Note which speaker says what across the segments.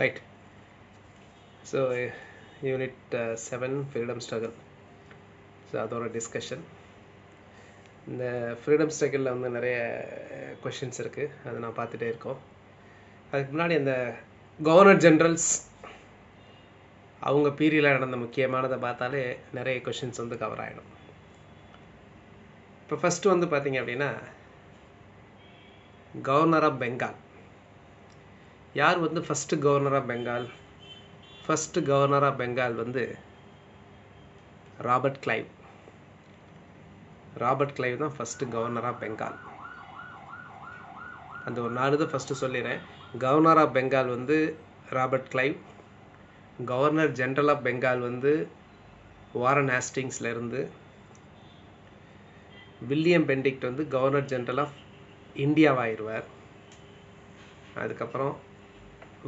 Speaker 1: Right. So unit 7 freedom struggle. So அதோட discussion. இந்த freedom ஸ்ட்ரகிளில் வந்து நிறைய கொஷின்ஸ் இருக்குது, அதை நான் பார்த்துட்டே இருக்கோம். அதுக்கு முன்னாடி அந்த கவர்னர் ஜென்ரல்ஸ் அவங்க பீரியடில் நடந்த முக்கியமானதை பார்த்தாலே நிறைய கொஷின்ஸ் வந்து கவர் ஆகிடும். இப்போ ஃபஸ்ட்டு வந்து பார்த்திங்க அப்படின்னா, கவர்னர் ஆஃப் பெங்கால். யார் வந்து first governor of Bengal? First governor of Bengal வந்து ராபர்ட் கிளைவ். ராபர்ட் கிளைவ் தான் ஃபஸ்ட்டு கவர்னர் ஆஃப் பெங்கால். அந்த ஒரு நாடு தான் ஃபஸ்ட்டு சொல்லிடுறேன். கவர்னர் ஆஃப் பெங்கால் வந்து Robert Clive. Governor general of Bengal வந்து வாரன் ஹேஸ்டிங்ஸ்லேருந்து. வில்லியம் பெண்டிக்ட் வந்து கவர்னர் ஜென்ரல் ஆஃப் இந்தியாவாகிடுவார். அதுக்கப்புறம்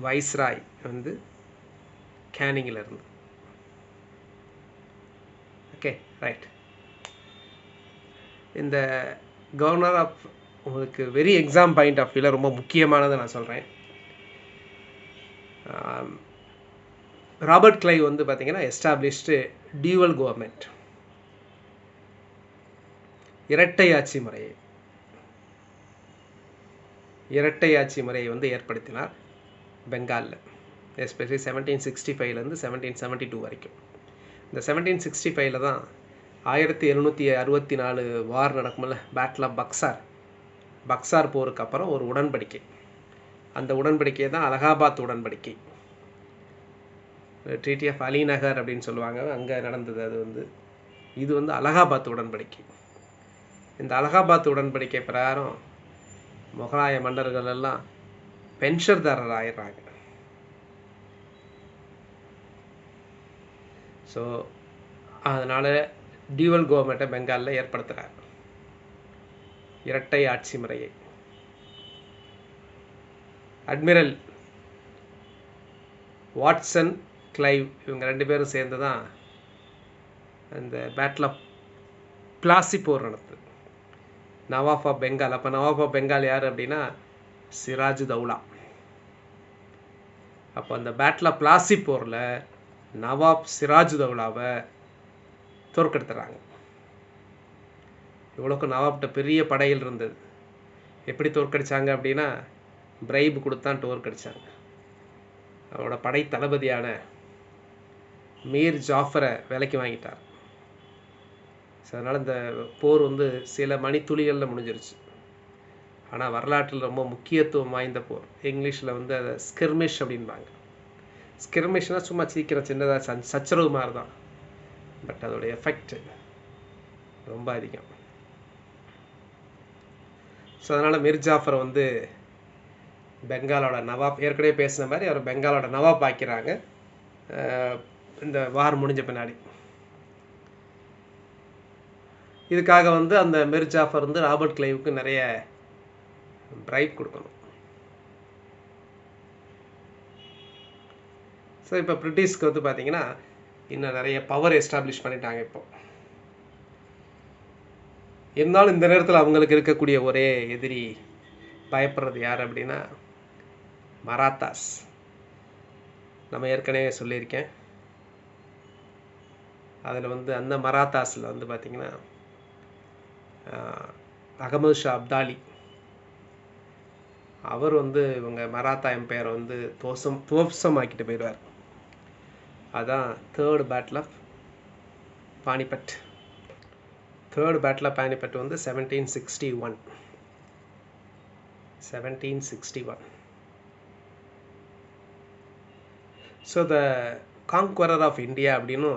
Speaker 1: வைஸ்ராய் வந்து கேனிங்கிலேருந்து. Okay, right. இந்த கவர்னர் ஆஃப் உங்களுக்கு வெரி எக்ஸாம் பாயிண்ட் ஆஃப் வியூவில் ரொம்ப முக்கியமானதை நான் சொல்கிறேன். ராபர்ட் கிளைவ் வந்து பார்த்திங்கன்னா எஸ்டாப்ளிஷ்டு டியூவல் கவர்மெண்ட், இரட்டை ஆட்சி முறையை வந்து ஏற்படுத்தினார் பெங்காலில், எஸ்பெஷலி 1765 1772 வரைக்கும். இந்த 1765 தான் 1764 வார் நடக்கும்ல, பேட்டில் ஆஃப் பக்சார் போருக்கு அப்புறம் ஒரு உடன்படிக்கை. அந்த உடன்படிக்கை தான் அலகாபாத் உடன்படிக்கை, ட்ரீட்டி ஆஃப் அலிநகர் அப்படின்னு சொல்லுவாங்க, அங்கே நடந்தது. இது வந்து அலகாபாத் உடன்படிக்கை. இந்த அலகாபாத் உடன்படிக்கை பிரகாரம் முகலாய மன்னர்கள் எல்லாம் பென்ஷன்தாரர் ஆயிடுறாங்க. ஸோ அதனால் டியூவல் கவர்மெண்ட்டை பெங்காலில் ஏற்படுத்துகிறார், இரட்டை ஆட்சி முறையை. அட்மிரல் வாட்சன், கிளைவ் இவங்க ரெண்டு பேரும் சேர்ந்து தான் அந்த பேட்டில் ஆஃப் பிளாசி போர் நடத்துது. நவாப் ஆஃப் பெங்கால். அப்போ நவாப் ஆஃப் பெங்கால் யார் அப்படின்னா சிராஜுதௌலா. அப்போ அந்த பேட்டில் ஆஃப் பிளாசி போரில் நவாப் சிராஜுதௌலாவை தோற்கெடுத்துறாங்க. இவ்வளோக்கும் நவாப்கிட்ட பெரிய படையில் இருந்தது. எப்படி தோற்கடிச்சாங்க அப்படின்னா, பிரைப் கொடுத்தான் தோற்கடிச்சாங்க. அவரோட படை தளபதியான மீர் ஜாஃபரை விலைக்கு வாங்கிட்டார். ஸோ அதனால் இந்த போர் வந்து சில மணித்துளிகளில் முடிஞ்சிருச்சு. ஆனால் வரலாற்றில் ரொம்ப முக்கியத்துவம் வாய்ந்த போர். இங்கிலீஷில் வந்து அதை ஸ்கிர்மிஷ் அப்படின்பாங்க. ஸ்கிர்மிஷ்னால் சும்மா சீக்கிரம் சின்னதாக சச்சரவு மாதிரி தான், பட் அதோடைய எஃபெக்ட் ரொம்ப அதிகம். ஸோ அதனால் மீர் ஜாஃபரை வந்து பெங்காலோட நவாப், ஏற்கனவே பேசின மாதிரி அவர் பெங்காலோட நவாப் ஆக்கிறாங்க இந்த வார் முடிஞ்ச பின்னாடி. இதுக்காக வந்து அந்த மீர் ஜாஃபர் வந்து ராபர்ட் கிளைவுக்கு நிறைய பிரைப் கொடுக்கணும். ஸோ இப்போ பிரிட்டிஷ்க்கு வந்து பார்த்தீங்கன்னா இன்னும் நிறைய பவர் எஸ்டாப்ளிஷ் பண்ணிட்டாங்க இப்போ. இருந்தாலும் இந்த நேரத்தில் அவங்களுக்கு இருக்கக்கூடிய ஒரே எதிரி, பயப்படுறது யார் அப்படின்னா மராத்தாஸ். நம்ம ஏற்கனவே சொல்லியிருக்கேன். அதில் வந்து அந்த மராத்தாஸில் வந்து பார்த்திங்கன்னா அகமது ஷா அப்தாலி, அவர் வந்து இவங்க மராத்தா எம்பையரை வந்து துவம்சமாக்கிட்டு போயிடுவார். அதான் third battle of Panipat. Third battle of Panipat வந்து 1761. So the conqueror of India அப்படின்னு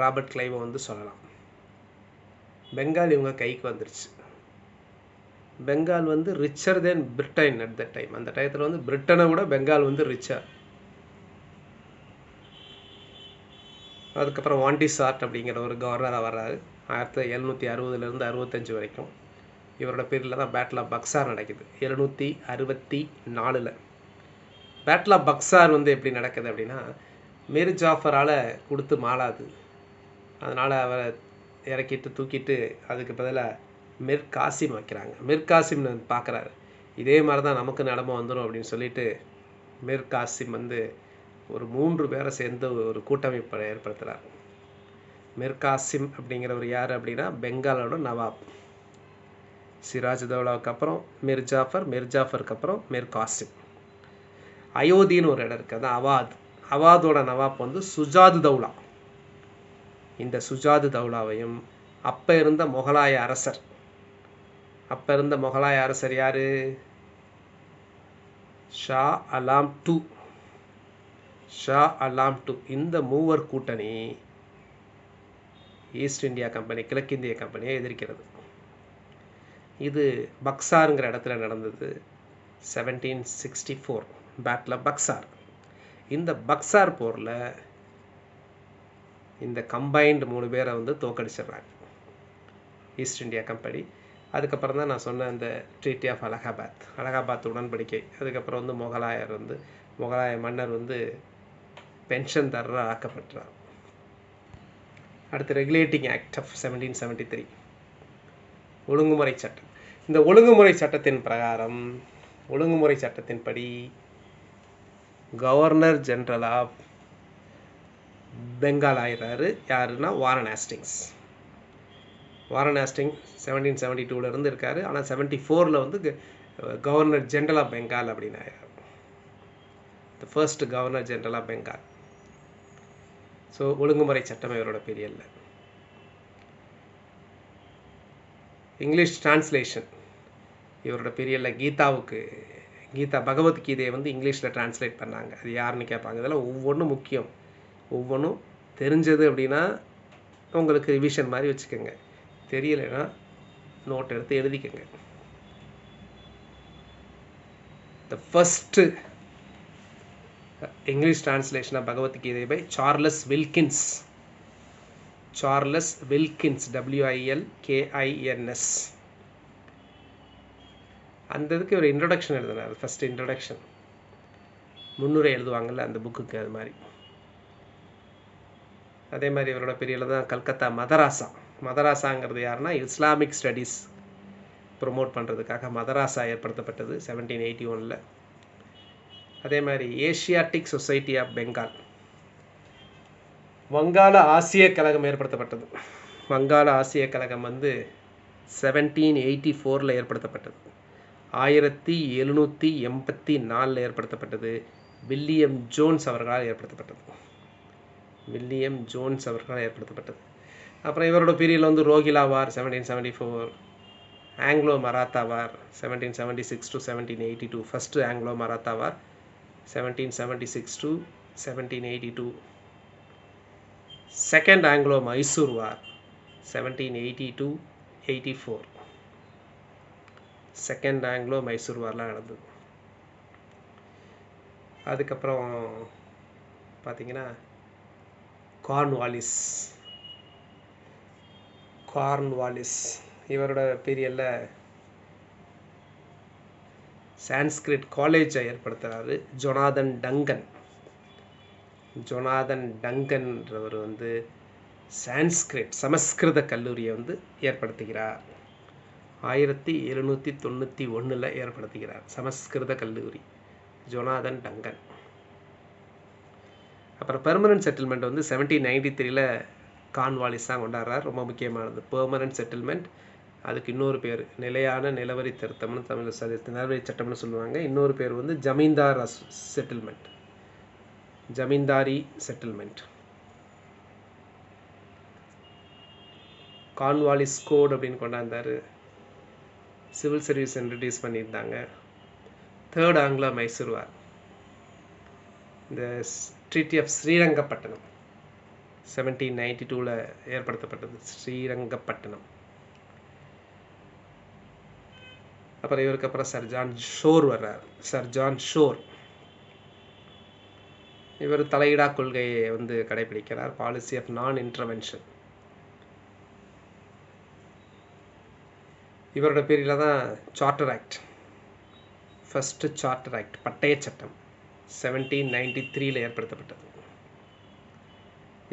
Speaker 1: ராபர்ட் கிளைவை வந்து சொல்லலாம். பெங்கால் இவங்க கைக்கு வந்துருச்சு. பெங்கால் வந்து richer then Britain at the time. அந்த டயத்தில் வந்து பிரிட்டனை விட பெங்கால் வந்து ரிச்சர். அதுக்கப்புறம் வாண்டிசார்ட் அப்படிங்கிற ஒரு கவர்னராக வர்றாரு 1760 65 வரைக்கும். இவரோட பீரியடில் தான் பேட்டில் ஆஃப் பக்சார் நடக்குது 1764. பேட்டில் ஆஃப் பக்சார் வந்து எப்படி நடக்குது அப்படின்னா, மீர் ஜாஃபரால் கொடுத்து மாளாது, அதனால் அவரை இறக்கிட்டு தூக்கிட்டு அதுக்கு பதிலாக மிர் காசிம் வைக்கிறாங்க. மிர் காசிம் பார்க்குறாரு, இதே மாதிரி தான் நமக்கு நிலமை வந்துடும் அப்படின்னு சொல்லிட்டு மிர் காசிம் வந்து ஒரு 3 பேரை சேர்ந்து ஒரு கூட்டமைப்பை ஏற்படுத்துகிறார். மிர் காசிம் அப்படிங்கிறவர் யார் அப்படின்னா பெங்காலோட நவாப். சிராஜ் தௌலாவுக்கு அப்புறம் மிர் ஜாஃபர், மிர் ஜாஃபருக்கு அப்புறம் மிர் காசிம். அயோத்தின்னு ஒரு இடம் இருக்குது, அது அவாத். அவாதோட நவாப் வந்து சுஜாது தௌலா. இந்த சுஜாது தௌலாவையும் அப்போ இருந்த முகலாய அரசர் யார்? ஷா அலாம் டூ. இந்த மூவர் கூட்டணி ஈஸ்ட் இந்தியா கம்பெனி, கிழக்கிந்திய கம்பெனியை எதிர்க்கிறது. இது பக்சாருங்கிற இடத்துல நடந்தது. 1764 பேட்டில் ஆஃப் பக்சார். இந்த பக்சார் போரில் இந்த கம்பைன்டு 3 பேரை வந்து தோக்கடிச்சிடுறாங்க ஈஸ்ட் இந்தியா கம்பெனி. அதுக்கப்புறம் தான் நான் சொன்ன இந்த ட்ரீட்டி ஆஃப் அலகாபாத் உடன்படிக்கை. அதுக்கப்புறம் வந்து முகலாய மன்னர் வந்து பென்ஷன் தர்ற ஆக்கப்பட்டார். அடுத்து ரெகுலேட்டிங் ஆக்ட் ஆஃப் 1773, ஒழுங்குமுறை சட்டம். இந்த ஒழுங்குமுறை சட்டத்தின்படி கவர்னர் ஜெனரல் ஆஃப் பெங்கால் ஆயிடுறாரு. யாருன்னா வாரன் ஹேஸ்டிங்ஸ். 1772 இருந்து இருக்காரு. ஆனால் 74 வந்து கவர்னர் ஜெனரல் ஆஃப் பெங்கால் அப்படின்னு ஆயிடுறாரு. The first governor general of Bengal. So ஒழுங்குமுறை சட்டம் இவரோட பீரியடில். இங்கிலீஷ் டிரான்ஸ்லேஷன் இவரோட பீரியடில் கீதா பகவத்கீதையை வந்து இங்கிலீஷில் டிரான்ஸ்லேட் பண்ணாங்க. அது யாருன்னு கேட்பாங்க. இதெல்லாம் ஒவ்வொன்றும் முக்கியம். ஒவ்வொன்றும் தெரிஞ்சது அப்படின்னா உங்களுக்கு ரிவிஷன் மாதிரி வச்சுக்கோங்க. தெரியலைன்னா நோட் எடுத்து எழுதிக்கோங்க. The first English translation of Bhagavad Gita by Charles Wilkins, WILKINS. அந்த இதுக்கு ஒரு இன்ட்ரொடக்ஷன் எழுதினார். ஃபஸ்ட்டு இன்ட்ரொடக்ஷன், முன்னுரை எழுதுவாங்கள்ல அந்த புக்குக்கு, அது மாதிரி. அதே மாதிரி இவரோட பீரியடில் தான் கல்கத்தா மதராசாங்கிறது யாருன்னா இஸ்லாமிக் ஸ்டடீஸ் ப்ரொமோட் பண்ணுறதுக்காக மதராசா ஏற்படுத்தப்பட்டது 1781. அதே மாதிரி ஏஷியாட்டிக் சொசைட்டி ஆஃப் பெங்கால், வங்காள ஆசிய கழகம் ஏற்படுத்தப்பட்டது. வங்காள ஆசிய கழகம் வந்து 1784 ஏற்படுத்தப்பட்டது. 1784 ஏற்படுத்தப்பட்டது. வில்லியம் ஜோன்ஸ் அவர்களால் ஏற்படுத்தப்பட்டது. அப்புறம் இவரோட பீரியடில் வந்து ரோகிலா war 1774, Anglo Maratha war 1776 to 1782, first Anglo Maratha war 1776 to 1782, second Anglo Mysore war 1780-84. Second Anglo Mysore வார்லாம் நடந்தது. அதுக்கப்புறம் பார்த்தீங்கன்னா கார்ன்வாலிஸ் இவரோட பீரியடில் சான்ஸ்கிரிட் காலேஜை ஏற்படுத்துகிறாரு. ஜொனாதன் டங்கன்றவர் வந்து சமஸ்கிருத கல்லூரியை வந்து ஏற்படுத்துகிறார். 1791 ஏற்படுத்துகிறார் சமஸ்கிருத கல்லூரி ஜொனாதன் டங்கன். அப்புறம் பெர்மனன்ட் செட்டில்மெண்ட் வந்து 1793 கார்ன்வாலிஸ் தான் கொண்டாடுறார். ரொம்ப முக்கியமானது பெர்மனன்ட் செட்டில்மெண்ட். அதுக்கு இன்னொரு பேர் நிலையான நிலவரி திருத்தம்னு நிலவரி சட்டம்னு சொல்லுவாங்க. இன்னொரு பேர் வந்து ஜமீன்தாரி செட்டில்மெண்ட். கார்ன்வாலிஸ் கோட் அப்படின்னு கொண்டாந்தார். சிவில் சர்வீஸ் இன்ட்ரடியூஸ் பண்ணியிருந்தாங்க. தேர்ட் ஆங்கிலோ மைசூர் வார், இந்த ட்ரீட்டி ஆஃப் ஸ்ரீரங்கப்பட்டணம் 1792 ஏற்படுத்தப்பட்டது. ஸ்ரீரங்கப்பட்டணம். அப்புறம் இவருக்கு அப்புறம் சர் ஜான் ஷோர் இவர் தலையிடா கொள்கையை வந்து கடைபிடிக்கிறார். பாலிசி ஆஃப் நான் இன்டர்வென்ஷன். இவரோட பீரியடில் தான் charter act, first charter act பட்டய சட்டம் 1793 ஏற்படுத்தப்பட்டது.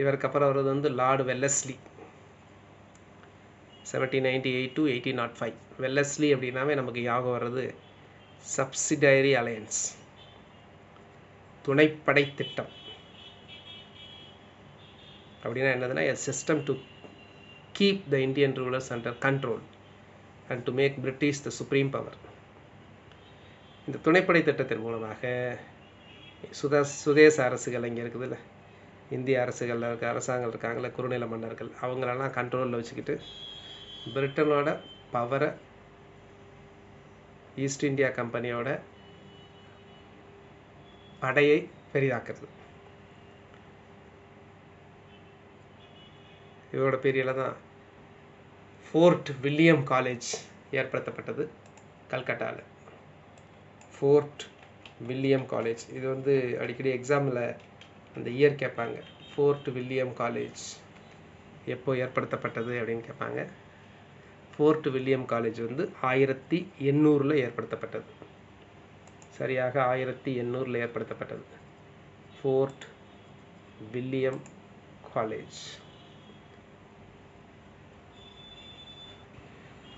Speaker 1: இவருக்கு அப்புறம் வருது வந்து லார்டு வெல்லஸ்லி 1798 to 1805. வெல்லஸ்லி அப்படின்னாவே நமக்கு ஞாபகம் வர்றது சப்சிடரி அலையன்ஸ், துணைப்படை திட்டம். அப்படின்னா என்னதுன்னா a system to keep the Indian rulers under control and to make British the supreme power. இந்த துணைப்படை திட்டத்தின் மூலமாக சுதேச அரசுகள் இங்கே இருக்குதுல்ல, இந்திய அரசுகளில் இருக்க அரசாங்கம் இருக்காங்களே, குறுநில மன்னர்கள், அவங்களெல்லாம் கண்ட்ரோலில் வச்சுக்கிட்டு பிரிட்டனோட பவரை ஈஸ்ட் இந்தியா கம்பெனியோட படையை பெரிதாக்குறது. இவரோட பீரியடில் தான் ஃபோர்ட் வில்லியம் காலேஜ் ஏற்படுத்தப்பட்டது கல்கட்டாவில். ஃபோர்ட் வில்லியம் காலேஜ், இது வந்து அடிக்கடி எக்ஸாமில் அந்த இயர் கேட்பாங்க. ஃபோர்ட் வில்லியம் காலேஜ் எப்போ ஏற்படுத்தப்பட்டது அப்படின்னு கேட்பாங்க. ஃபோர்ட் வில்லியம் காலேஜ் வந்து 1800 ஏற்படுத்தப்பட்டது. சரியாக 1800 ஏற்படுத்தப்பட்டது ஃபோர்ட் வில்லியம் காலேஜ்.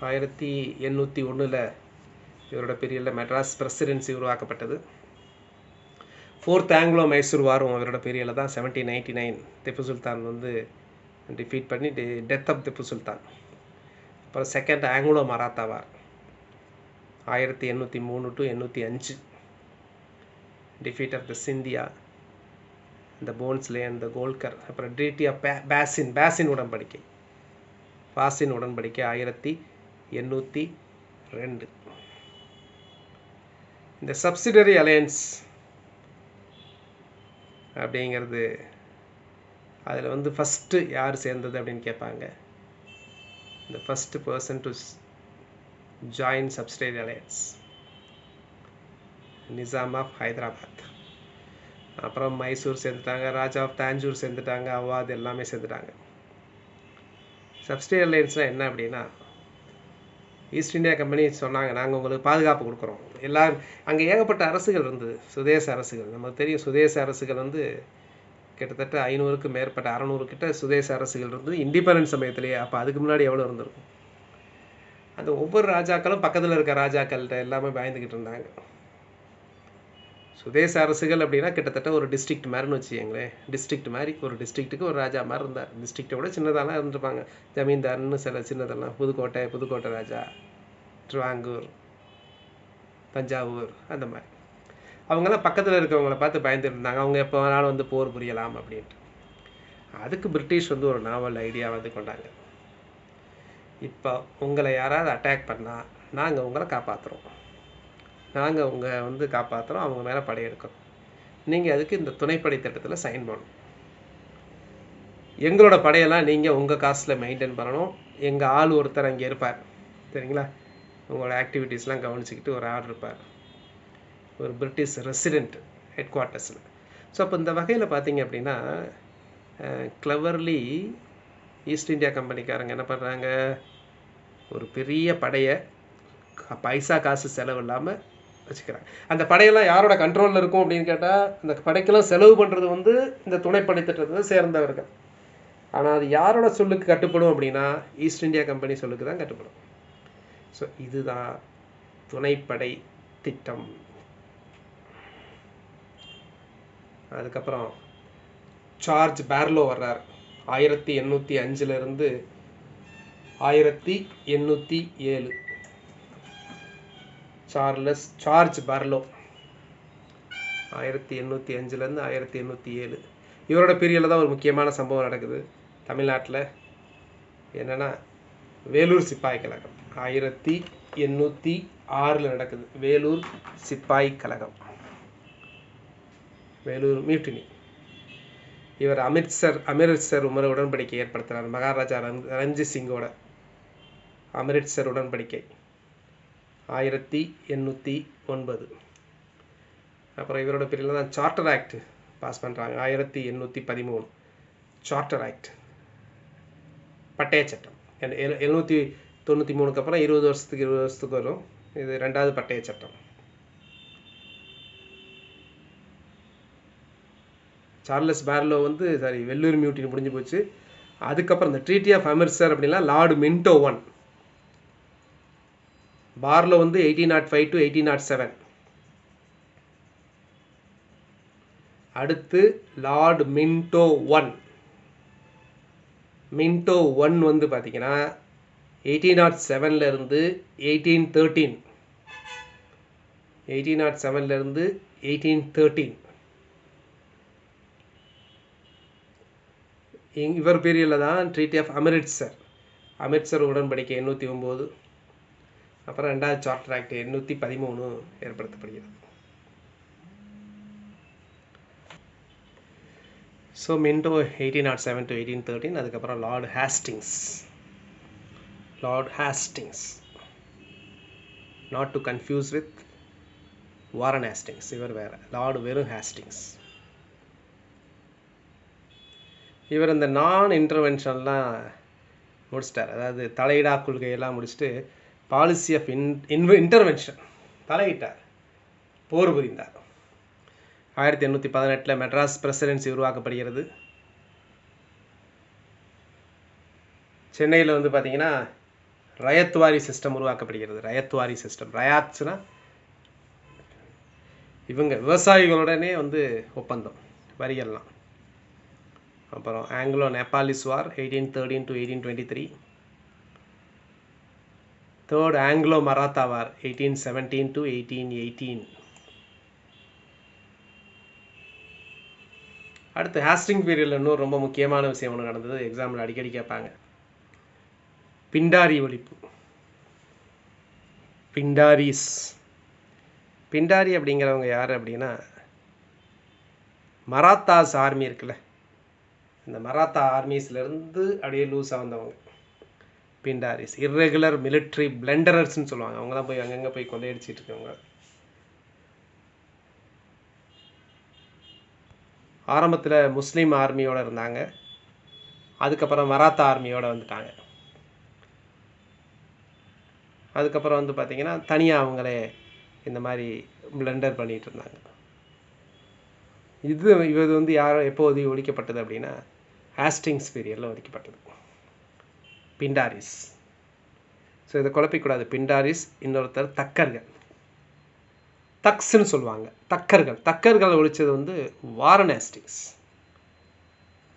Speaker 1: 1801 இவரோட பீரியடில் மெட்ராஸ் பிரசிடென்சி உருவாக்கப்பட்டது. ஃபோர்த் ஆங்கிலோ மைசூர் வாரும் இவரோட பீரியடில் தான். 1799 திப்பு சுல்தான் வந்து டிஃபீட் பண்ணி டெத் ஆஃப் திப்பு சுல்தான். அப்புறம் second Anglo Maratha war 1803 to 1805 defeat of the Scindia, இந்த போன்ஸ்லே அண்ட் த கோல்கர். அப்புறம் ட்ரீட்டி ஆஃப் பாசின் உடன்படிக்கை 1802. இந்த சப்சிடரி அலையன்ஸ் அப்படிங்கிறது அதில் வந்து ஃபஸ்ட்டு யார் சேர்ந்தது அப்படின்னு கேட்பாங்க. இந்த first person to join subsidiary alliance Nizam of Hyderabad. அப்புறம் மைசூர் சேர்ந்துட்டாங்க, ராஜா ஆஃப் தாஞ்சூர் சேர்ந்துட்டாங்க, அவாத் எல்லாமே சேர்ந்துட்டாங்க. சப்சிடரி அலையன்ஸ்னால் என்ன அப்படின்னா, ஈஸ்ட் இந்தியா கம்பெனி சொன்னாங்க நாங்கள் உங்களுக்கு பாதுகாப்பு கொடுக்குறோம். எல்லாம் அங்கே ஏகப்பட்ட அரசுகள் இருந்தது, சுதேச அரசுகள். நமக்கு தெரியும் சுதேச அரசுகள் வந்து கிட்டத்தட்ட 500க்கு மேற்பட்ட 600 கிட்ட சுதேச அரசுகள் இருந்தது இண்டிபெண்டன்ஸ் சமயத்திலேயே. அப்போ அதுக்கு முன்னாடி எவ்வளோ இருந்திருக்கும். அந்த ஒவ்வொரு ராஜாக்களும் பக்கத்தில் இருக்க ராஜாக்கள்கிட்ட எல்லாமே பயந்துக்கிட்டு இருந்தாங்க. சுதேச அரசுகள் அப்படின்னா கிட்டத்தட்ட ஒரு டிஸ்ட்ரிக்ட் மாதிரின்னு வச்சுக்கோங்களேன். டிஸ்ட்ரிக்ட் மாதிரி, ஒரு டிஸ்ட்ரிக்ட்டுக்கு ஒரு ராஜா மாதிரி இருந்தார். டிஸ்ட்ரிக்டை விட சின்னதாலாம் இருந்திருப்பாங்க. ஜமீன்தார்னு சில சின்னதெல்லாம், புதுக்கோட்டை ராஜா, திருவாங்கூர், தஞ்சாவூர், அந்த மாதிரி. அவங்கெல்லாம் பக்கத்தில் இருக்கவங்கள பார்த்து பயந்துட்டு இருந்தாங்க. அவங்க எப்போ வேணாலும் வந்து போர் புரியலாம் அப்படின்ட்டு. அதுக்கு பிரிட்டிஷ் வந்து ஒரு நாவல் ஐடியா வந்து கொண்டாங்க. இப்போ உங்களை யாராவது அட்டாக் பண்ணால் நாங்கள் உங்களை காப்பாற்றுறோம், நாங்கள் உங்கள் வந்து காப்பாற்றுறோம், அவங்க மேலே படையெடுக்கிறோம். நீங்கள் அதுக்கு இந்த துணைப்படை திட்டத்தில் சைன் பண்ணணும். எங்களோட படையெல்லாம் நீங்கள் உங்கள் காசில் மெயின்டைன் பண்ணணும். எங்கள் ஆள் ஒருத்தர் அங்கே இருப்பார், சரிங்களா? உங்களோட ஆக்டிவிட்டீஸ்லாம் கவனிச்சிக்கிட்டு ஒரு ஆள் இருப்பார், ஒரு பிரிட்டிஷ் ரெசிடெண்ட் ஹெட் குவார்ட்டர்ஸில். ஸோ அப்போ இந்த வகையில் பார்த்தீங்க அப்படின்னா கிளவர்லி ஈஸ்ட் இந்தியா கம்பெனிக்காரங்க என்ன பண்ணுறாங்க, ஒரு பெரிய படையை பைசா காசு செலவு இல்லாமல் வச்சுக்கிறாங்க. அந்த படையெல்லாம் யாரோட கண்ட்ரோலில் இருக்கும் அப்படின்னு கேட்டால், அந்த படைக்கெல்லாம் செலவு பண்ணுறது வந்து இந்த துணைப்படை திட்டத்தை சேர்ந்தவர்கள். ஆனால் அது யாரோட சொல்லுக்கு கட்டுப்படும் அப்படின்னா ஈஸ்ட் இந்தியா கம்பெனி சொல்லுக்கு தான் கட்டுப்படும். ஸோ இதுதான் துணைப்படை திட்டம். அதுக்கப்புறம் சார்ஜ் பார்லோ வர்றார் 1805 1807. சார்ஜ் பார்லோ 1805 1807. இவரோட பீரியடில் தான் ஒரு முக்கியமான சம்பவம் நடக்குது தமிழ்நாட்டில். என்னென்னா வேலூர் சிப்பாய் கழகம் 1806 நடக்குது. வேலூர் சிப்பாய் கழகம், வேலூர் மியூட்டினி. இவர் அமிர்த்சர் உடன்படிக்கை ஏற்படுத்தினார். மகாராஜா ரஞ்சித் சிங்கோட அமிர்த்சர் உடன்படிக்கை 1809. அப்புறம் இவரோட பீரியடில் தான் சார்ட்டர் ஆக்ட் பாஸ் பண்ணுறாங்க 1813. சார்ட்டர் ஆக்ட், பட்டய சட்டம். 793 அப்புறம் 20 வருஷத்துக்கு வரும். இது 2வது பட்டய சட்டம். சார்லஸ் பார்லோ வந்து வெள்ளூர் மியூட்டினி முடிஞ்சு போச்சு. அதுக்கப்புறம் இந்த ட்ரீட்டி ஆஃப் அமிர்த்சர் அப்படின்னா லார்டு மின்டோ 1. பார்லோ வந்து 1805 to 1807. அடுத்து லார்டு மின்டோ 1 மின்டோ 1 வந்து பார்த்தீங்கன்னா 1807 இருந்து 1813, 1807 இருந்து 1813 இவர் பீரியடில் தான் ட்ரீட்டி ஆஃப் அமிர்த்சர் உடன்படிக்கை 809, அப்புறம் 2வது சார்ட்டர் ஆக்ட் 813 ஏற்படுத்தப்படுகிறது. ஸோ மின்டோ 1807 to 1813, அதுக்கப்புறம் lord Hastings, not to confuse with Warren Hastings, இவர் வேறு, லார்டு வெறும் ஹேஸ்டிங்ஸ். இவர் இந்த நான் இன்டர்வென்ஷன்லாம் முடிச்சிட்டார். அதாவது தலையிடா கொள்கையெல்லாம் முடிச்சுட்டு பாலிசி ஆஃப் இன்டர்வென்ஷன் தலையிட்டார், போர் புரிந்தார். 1818 மெட்ராஸ் பிரசிடென்சி உருவாக்கப்படுகிறது. சென்னையில் வந்து பார்த்தீங்கன்னா ரயத்வாரி சிஸ்டம் உருவாக்கப்படுகிறது. ரயத்வாரி சிஸ்டம், ரயாத்ஸ்னா இவங்க விவசாயிகளுடனே வந்து ஒப்பந்தம், வரிகள்லாம். அப்புறம் Anglo Nepalese war 1813 to 1823, third Anglo Maratha war 1817 to 1818. அடுத்து ஹேஸ்டிங் பீரியடில் இன்னும் ரொம்ப முக்கியமான விஷயம் ஒன்று நடந்தது, எக்ஸாம்பிள் அடிக்கடி கேட்பாங்க. பிண்டாரி ஒழிப்பு. பிண்டாரி அப்படிங்கிறவங்க யார் அப்படின்னா, மராத்தாஸ் ஆர்மி இருக்குல்ல, இந்த மராத்தா ஆர்மிஸ்லேருந்து அப்படியே லூஸாக வந்தவங்க பிண்டாரிஸ். இர்ரெகுலர் மிலிட்ரி பிளண்டரர்ஸ்ன்னு சொல்லுவாங்க. அவங்க தான் போய் அங்கங்கே போய் கொள்ளையடிச்சிட்டு இருக்கவங்க. ஆரம்பத்தில் முஸ்லீம் ஆர்மியோடு இருந்தாங்க, அதுக்கப்புறம் மராத்தா ஆர்மியோடு வந்துட்டாங்க. அதுக்கப்புறம் வந்து பார்த்திங்கன்னா தனியாக அவங்களே இந்த மாதிரி பிளண்டர் பண்ணிகிட்டு இருந்தாங்க. இது வந்து எப்போது ஒழிக்கப்பட்டது அப்படின்னா ஹேஸ்டிங்ஸ் பீரியடில் ஒழிக்கப்பட்டது, பிண்டாரிஸ். ஸோ இதை குழப்பிக்கூடாது. பிண்டாரிஸ், இன்னொருத்தர் தக்கர்கள், தக்ஸ்ன்னு சொல்லுவாங்க. தக்கர்களை ஒழிச்சது வந்து வாரன் ஹேஸ்டிங்ஸ்.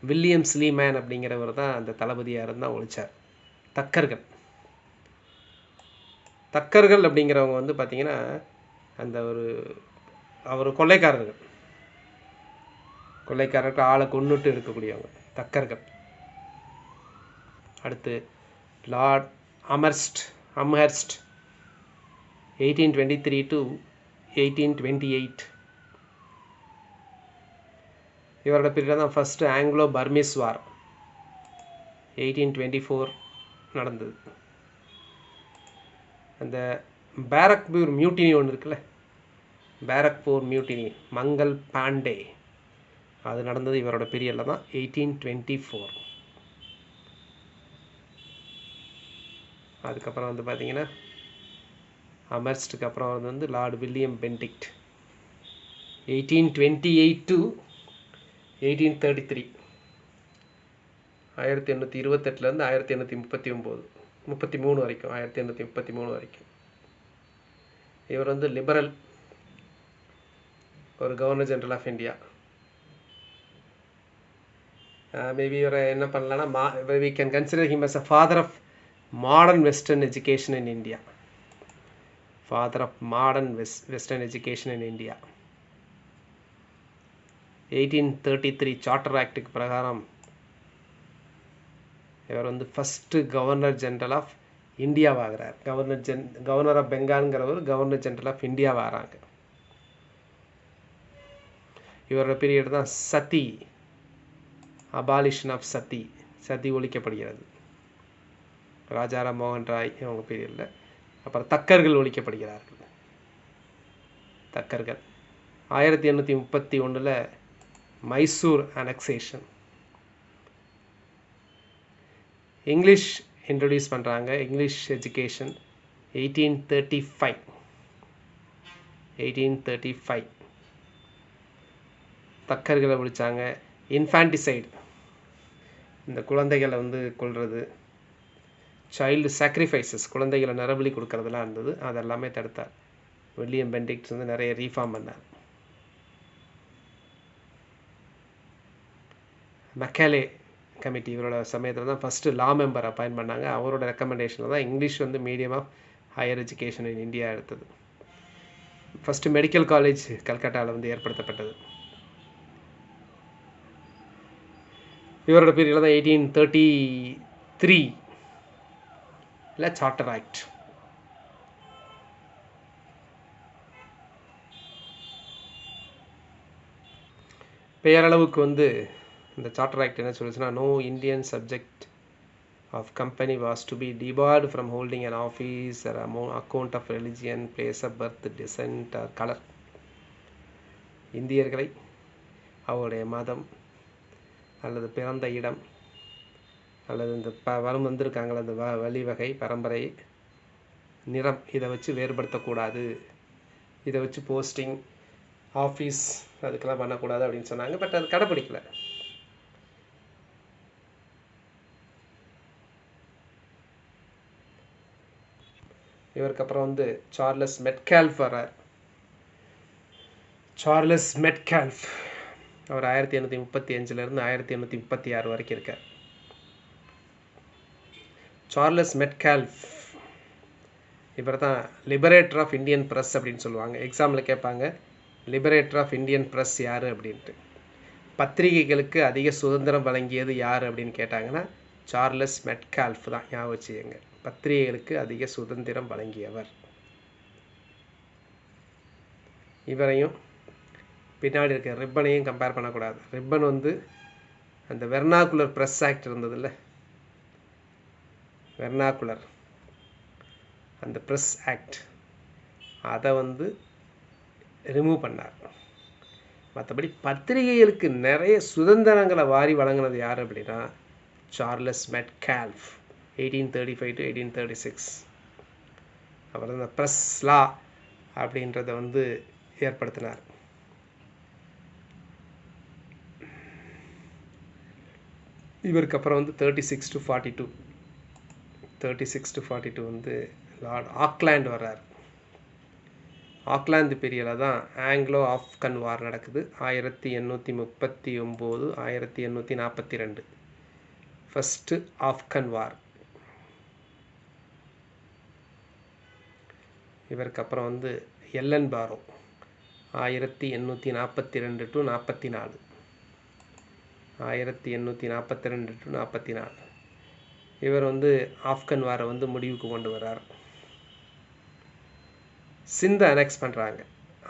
Speaker 1: வில்லியம் ஸ்லீமேன் அப்படிங்கிறவர் தான் அந்த தளபதியாக இருந்தால் ஒழிச்சார். தக்கர்கள் அப்படிங்கிறவங்க வந்து பார்த்திங்கன்னா அந்த அவர் கொள்ளைக்காரர்கள் ஆளை கொன்னுட்டு இருக்கக்கூடியவங்க தக்கர்கள். அடுத்து லார்ட் அம்ஹெர்ஸ்ட் 1823 to 1828. இவரோட பீரியட் தான் ஃபஸ்ட்டு ஆங்கிலோ பர்மீஸ் வார் 1824 நடந்தது. அந்த பேரக்பூர் மியூட்டினி ஒன்று இருக்குல்ல, பேரக்பூர் மியூட்டினி, மங்கள் பாண்டே, அது நடந்தது இவரோட பீரியடில் தான் 1824. அதுக்கப்புறம் வந்து பார்த்திங்கன்னா அமர்ஸ்டுக்கு அப்புறம் வந்து லார்ட் வில்லியம் பென்டிக்ட் 1828 to 1833, 1828 1833 வரைக்கும், 1833 வரைக்கும். இவர் வந்து லிபரல், ஒரு governor general of India. Maybe இவரை என்ன பண்ணலான்னா, we can consider him as a father of modern western education in India. Father of modern western education in India. 1833 charter ஆக்டுக்கு பிரகாரம் இவர் வந்து ஃபஸ்ட்டு கவர்னர் ஜெனரல் ஆஃப் இந்தியாவாகிறார். Governor of பெங்கால்ங்கிறவர் governor general of இந்தியாவாகிறாங்க. இவரோட பீரியட் தான் சதி, அபாலிஷன் ஆஃப் சதி ஒழிக்கப்படுகிறது ராஜாராம் மோகன் ராய் இவங்க பீரியடில். அப்புறம் தக்கர்கள் ஒழிக்கப்படுகிறார்கள். 1831 மைசூர் அனெக்சேஷன். இங்கிலீஷ் இன்ட்ரடியூஸ் பண்ணுறாங்க, இங்கிலீஷ் எஜுகேஷன் 1835. தக்கர்களை ஒழிச்சாங்க. இன்ஃபான்டிசைடு, இந்த குழந்தைகளை வந்து கொல்றது, சைல்டு சாக்ரிஃபைசஸ், குழந்தைகளை நரபலி கொடுக்கறதுலாம் இருந்தது, அதெல்லாமே தடுத்தார். வில்லியம் பென்டிக்ட் வந்து நிறைய ரீஃபார்ம் பண்ணார். மெக்காலே கமிட்டி இவரோட சமயத்தில் தான் ஃபஸ்ட்டு லா மெம்பர் அப்பாயின்ட் பண்ணாங்க. அவரோட ரெக்கமெண்டேஷனில் தான் இங்கிலீஷ் வந்து medium of higher education in India எடுத்தது. ஃபஸ்ட்டு மெடிக்கல் காலேஜ் கல்கட்டாவில் வந்து ஏற்படுத்தப்பட்டது. இவரோட பீரியடில் தான் 1833 இல்லை சார்ட்டர் ஆக்ட். பெயரளவுக்கு வந்து இந்த சார்ட்டர் ஆக்ட் என்ன சொல்லுச்சுன்னா, no Indian subject of company was to be debarred from holding an office or account of religion, place of birth, descent or color. இந்தியர்களை அவருடைய மதம் அல்லது பிறந்த இடம் அல்லது இந்த வந்திருக்காங்கள அந்த வழிவகை பரம்பரை நிறம் இதை வச்சு வேறுபடுத்தக்கூடாது, இதை வச்சு போஸ்டிங் ஆஃபீஸ் அதுக்கெல்லாம் பண்ணக்கூடாது அப்படின்னு சொன்னாங்க. பட் அது கடைப்பிடிக்கல. இவருக்கு அப்புறம் வந்து சார்லஸ் மெட்கால்ஃப் வர்றார். சார்லஸ் மெட்கால்ஃப் அவர் 1835 1836 வரைக்கும் இருக்கார். சார்லஸ் மெட்கால்ஃப் இவர் தான் லிபரேட்டர் ஆஃப் இந்தியன் ப்ரெஸ் அப்படின்னு சொல்லுவாங்க. எக்ஸாமில் கேட்பாங்க, லிபரேட்டர் ஆஃப் இந்தியன் ப்ரெஸ் யார் அப்படின்ட்டு. பத்திரிகைகளுக்கு அதிக சுதந்திரம் வழங்கியது யார் அப்படின்னு கேட்டாங்கன்னா சார்லஸ் மெட்கால்ஃப் தான். ஞாபகம் வச்சுக்கோங்க, பத்திரிகைகளுக்கு அதிக சுதந்திரம் வழங்கியவர். இவரையும் பின்னாடி இருக்க ரிப்பனையும் கம்பேர் பண்ணக்கூடாது. ரிப்பன் வந்து அந்த வெர்னாகுலர் ப்ரெஸ் ஆக்ட் இருந்ததில்ல, வெர்னாகுலர் அந்த ப்ரெஸ் ஆக்ட் அதை வந்து ரிமூவ் பண்ணார். மற்றபடி பத்திரிகைகளுக்கு நிறைய சுதந்திரங்களை வாரி வழங்கினது யார் அப்படின்னா சார்லஸ் மெட்கால்ஃப். 1835 to 1836 அவர் இந்த ப்ரெஸ் லா அப்படின்றத வந்து ஏற்படுத்தினார். இவருக்கு அப்புறம் வந்து 36 to 42 வந்து லார்ட் ஆக்லாண்ட் வர்றார். ஆக்லாந்து பீரியடில் தான் ஆங்கிலோ ஆப்கன் வார் நடக்குது. 1839 1842 ஃபஸ்ட்டு ஆப்கன் வார். இவருக்கு அப்புறம் வந்து எல்லன் பாரோ 1842 to 44 1842 to 44 இவர் வந்து ஆப்கன் வாரை வந்து முடிவுக்கு கொண்டு வர்றார். சிந்தை அனெக்ஸ் பண்ணுறாங்க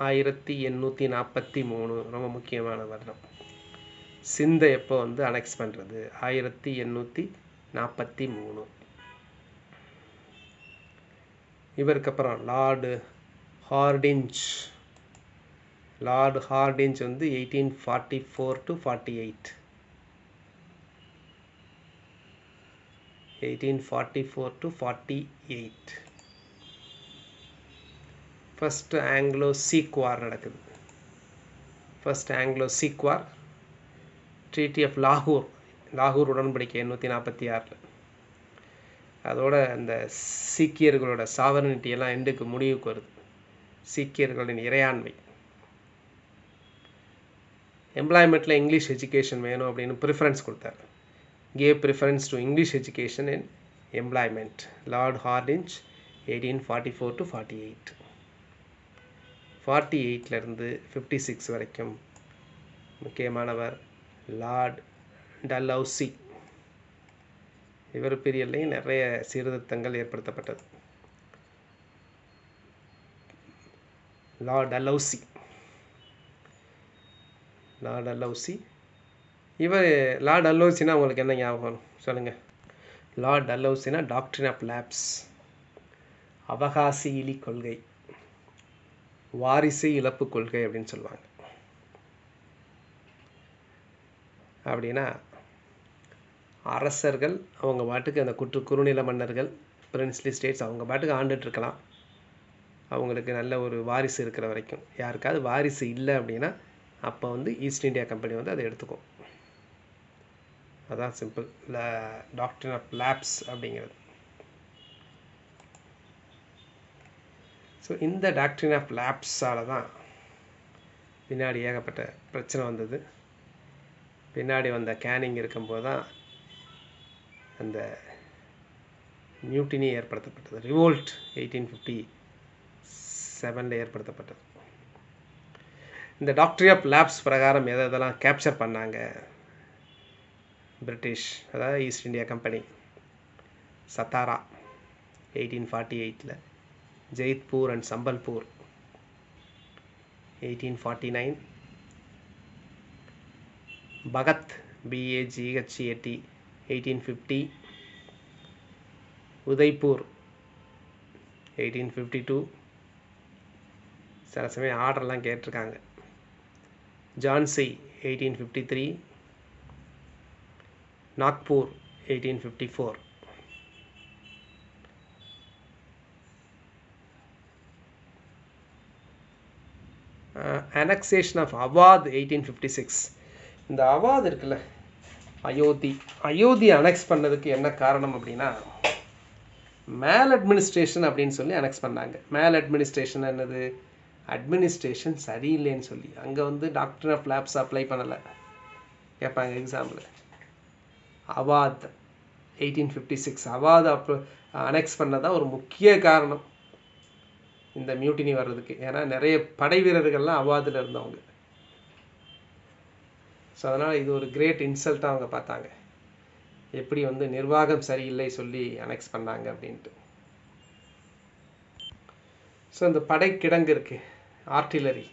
Speaker 1: 1843, ரொம்ப முக்கியமான வருடம். சிந்தை எப்போ வந்து அனெக்ஸ் பண்ணுறது 1843. இவருக்கு அப்புறம் லார்டு ஹார்டிஞ்ச் வந்து 1844 to 48 1844 to 48 first Anglo Sikh war நடக்குது. First Anglo Sikh war, treaty of லாகூர் உடன்படிக்கை 1846. அதோட அந்த சீக்கியர்களோட சாவரனிட்டி எல்லாம் எண்டுக்கு முடிவுக்கு வருது. சீக்கியர்களின் இறையாண்மை. எம்ப்ளாய்மெண்ட்டில் இங்கிலீஷ் எஜுகேஷன் வேணும் அப்படின்னு ப்ரிஃபரன்ஸ் கொடுத்தார். Gave preference to English education in employment. Lord Hardinge 1844 to 48. 48லேருந்து 56 வரைக்கும் முக்கியமானவர் லார்ட் டல்ஹௌசி. இவர் பீரியட்லையும் நிறைய சீர்திருத்தங்கள் ஏற்படுத்தப்பட்டது. லார்ட் டல்ஹௌசி இவர் லார்ட் டல்ஹௌசினா உங்களுக்கு என்ன ஞாபகம் சொல்லுங்கள்? லார்ட் டல்ஹௌசினா டாக்ட்ரின் ஆஃப் லேப்ஸ், அவகாசி இலி கொள்கை, வாரிசு இழப்பு கொள்கை அப்படின்னு சொல்லுவாங்க. அப்படின்னா அரசர்கள் அவங்க பாட்டுக்கு அந்த குறுநில மன்னர்கள் பிரின்ஸ்லி ஸ்டேட்ஸ் அவங்க பாட்டுக்கு ஆண்டுட்ருக்கலாம், அவங்களுக்கு நல்ல ஒரு வாரிசு இருக்கிற வரைக்கும். யாருக்காவது வாரிசு இல்லை அப்படின்னா அப்போ வந்து ஈஸ்ட் இந்தியா கம்பெனி வந்து அதை எடுத்துக்கும். அதான் சிம்பிள் டாக்ட்ரின் ஆஃப் லேப்ஸ் அப்படிங்கிறது. ஸோ இந்த டாக்ட்ரின் ஆஃப் லேப்ஸால் தான் பின்னாடி ஏகப்பட்ட பிரச்சனை வந்தது. பின்னாடி வந்த கேனிங் இருக்கும்போது தான் அந்த மியூட்டினி ஏற்படுத்தப்பட்டது. ரிவோல்ட் 1857 ஏற்படுத்தப்பட்டது. இந்த டாக்டரி ஆஃப் லேப்ஸ் பிரகாரம் எதெல்லாம் கேப்சர் பண்ணாங்க பிரிட்டிஷ், அதாவது east India company? Satara 1848, Jaitpur and Sambalpur 1849, Baghat BAGHAT 1850, Udaipur 1852. சில சமயம் ஆர்டர்லாம் கேட்டிருக்காங்க. ஜான்சி 1853, நாக்பூர் 1854. annexation of Awadh 1856. இந்த அவாத் இருக்குல்ல, அயோத்தி அனெக்ஸ் பண்ணதுக்கு என்ன காரணம் அப்படின்னா, மேல் அட்மினிஸ்ட்ரேஷன் அப்படின்னு சொல்லி அனெக்ஸ் பண்ணாங்க. மேல் அட்மினிஸ்ட்ரேஷன் என்னது? அட்மினிஸ்ட்ரேஷன் சரியில்லைன்னு சொல்லி. அங்கே வந்து டாக்டர் ஆஃப் லேப்ஸ் அப்ளை பண்ணலை கேட்பாங்க எக்ஸாம்பிள். அவாத் 1856 அவாத் அனெக்ஸ் பண்ணதான் ஒரு முக்கிய காரணம் இந்த மியூட்டினி வர்றதுக்கு. ஏன்னா நிறைய படை வீரர்கள்லாம் அவாதில் இருந்தவங்க. ஸோ அதனால் இது ஒரு கிரேட் இன்சல்ட்டாக அவங்க பார்த்தாங்க. எப்படி வந்து நிர்வாகம் சரியில்லை சொல்லி அனெக்ஸ் பண்ணாங்க அப்படின்ட்டு. ஸோ இந்த படை கிடங்கு இருக்குது, ஆர்டிலரி,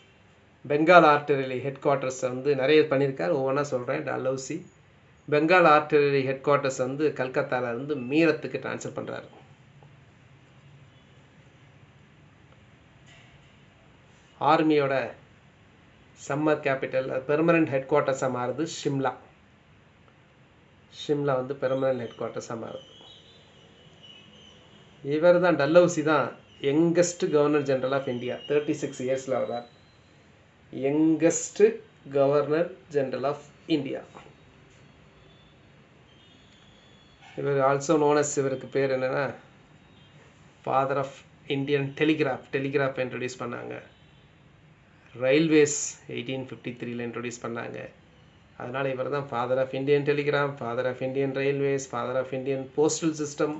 Speaker 1: பெங்கால் ஆர்டிலரி ஹெட் குவார்ட்டர்ஸை வந்து நிறைய பண்ணியிருக்காரு. ஒவ்வொன்றா சொல்கிறேன். Dalhousie Bengal artillery head quarters வந்து கல்கத்தாவிலேருந்து மீரத்துக்கு ட்ரான்ஸ்ஃபர் பண்ணுறாரு. ஆர்மியோட சம்மர் கேபிட்டல், பெர்மனன்ட் ஹெட் குவார்ட்டர்ஸாக மாறுது ஷிம்லா. ஷிம்லா வந்து பெர்மனன்ட் ஹெட் குவார்ட்டர்ஸாக மாறுது. இவர் தான் டல்ஹௌசி தான் youngest governor general of India. 36 இயர்ஸில் வர்றார். Youngest governor general of India. இவர் ஆல்சோ நோன் அஸ், இவருக்கு பேர் என்னென்னா father of Indian telegraph introduce பண்ணாங்க. ரயில்வேஸ் 1853 இன்ட்ரடியூஸ் பண்ணாங்க. அதனால் இவர் தான் father of Indian telegram, father of Indian railways, father of Indian postal system,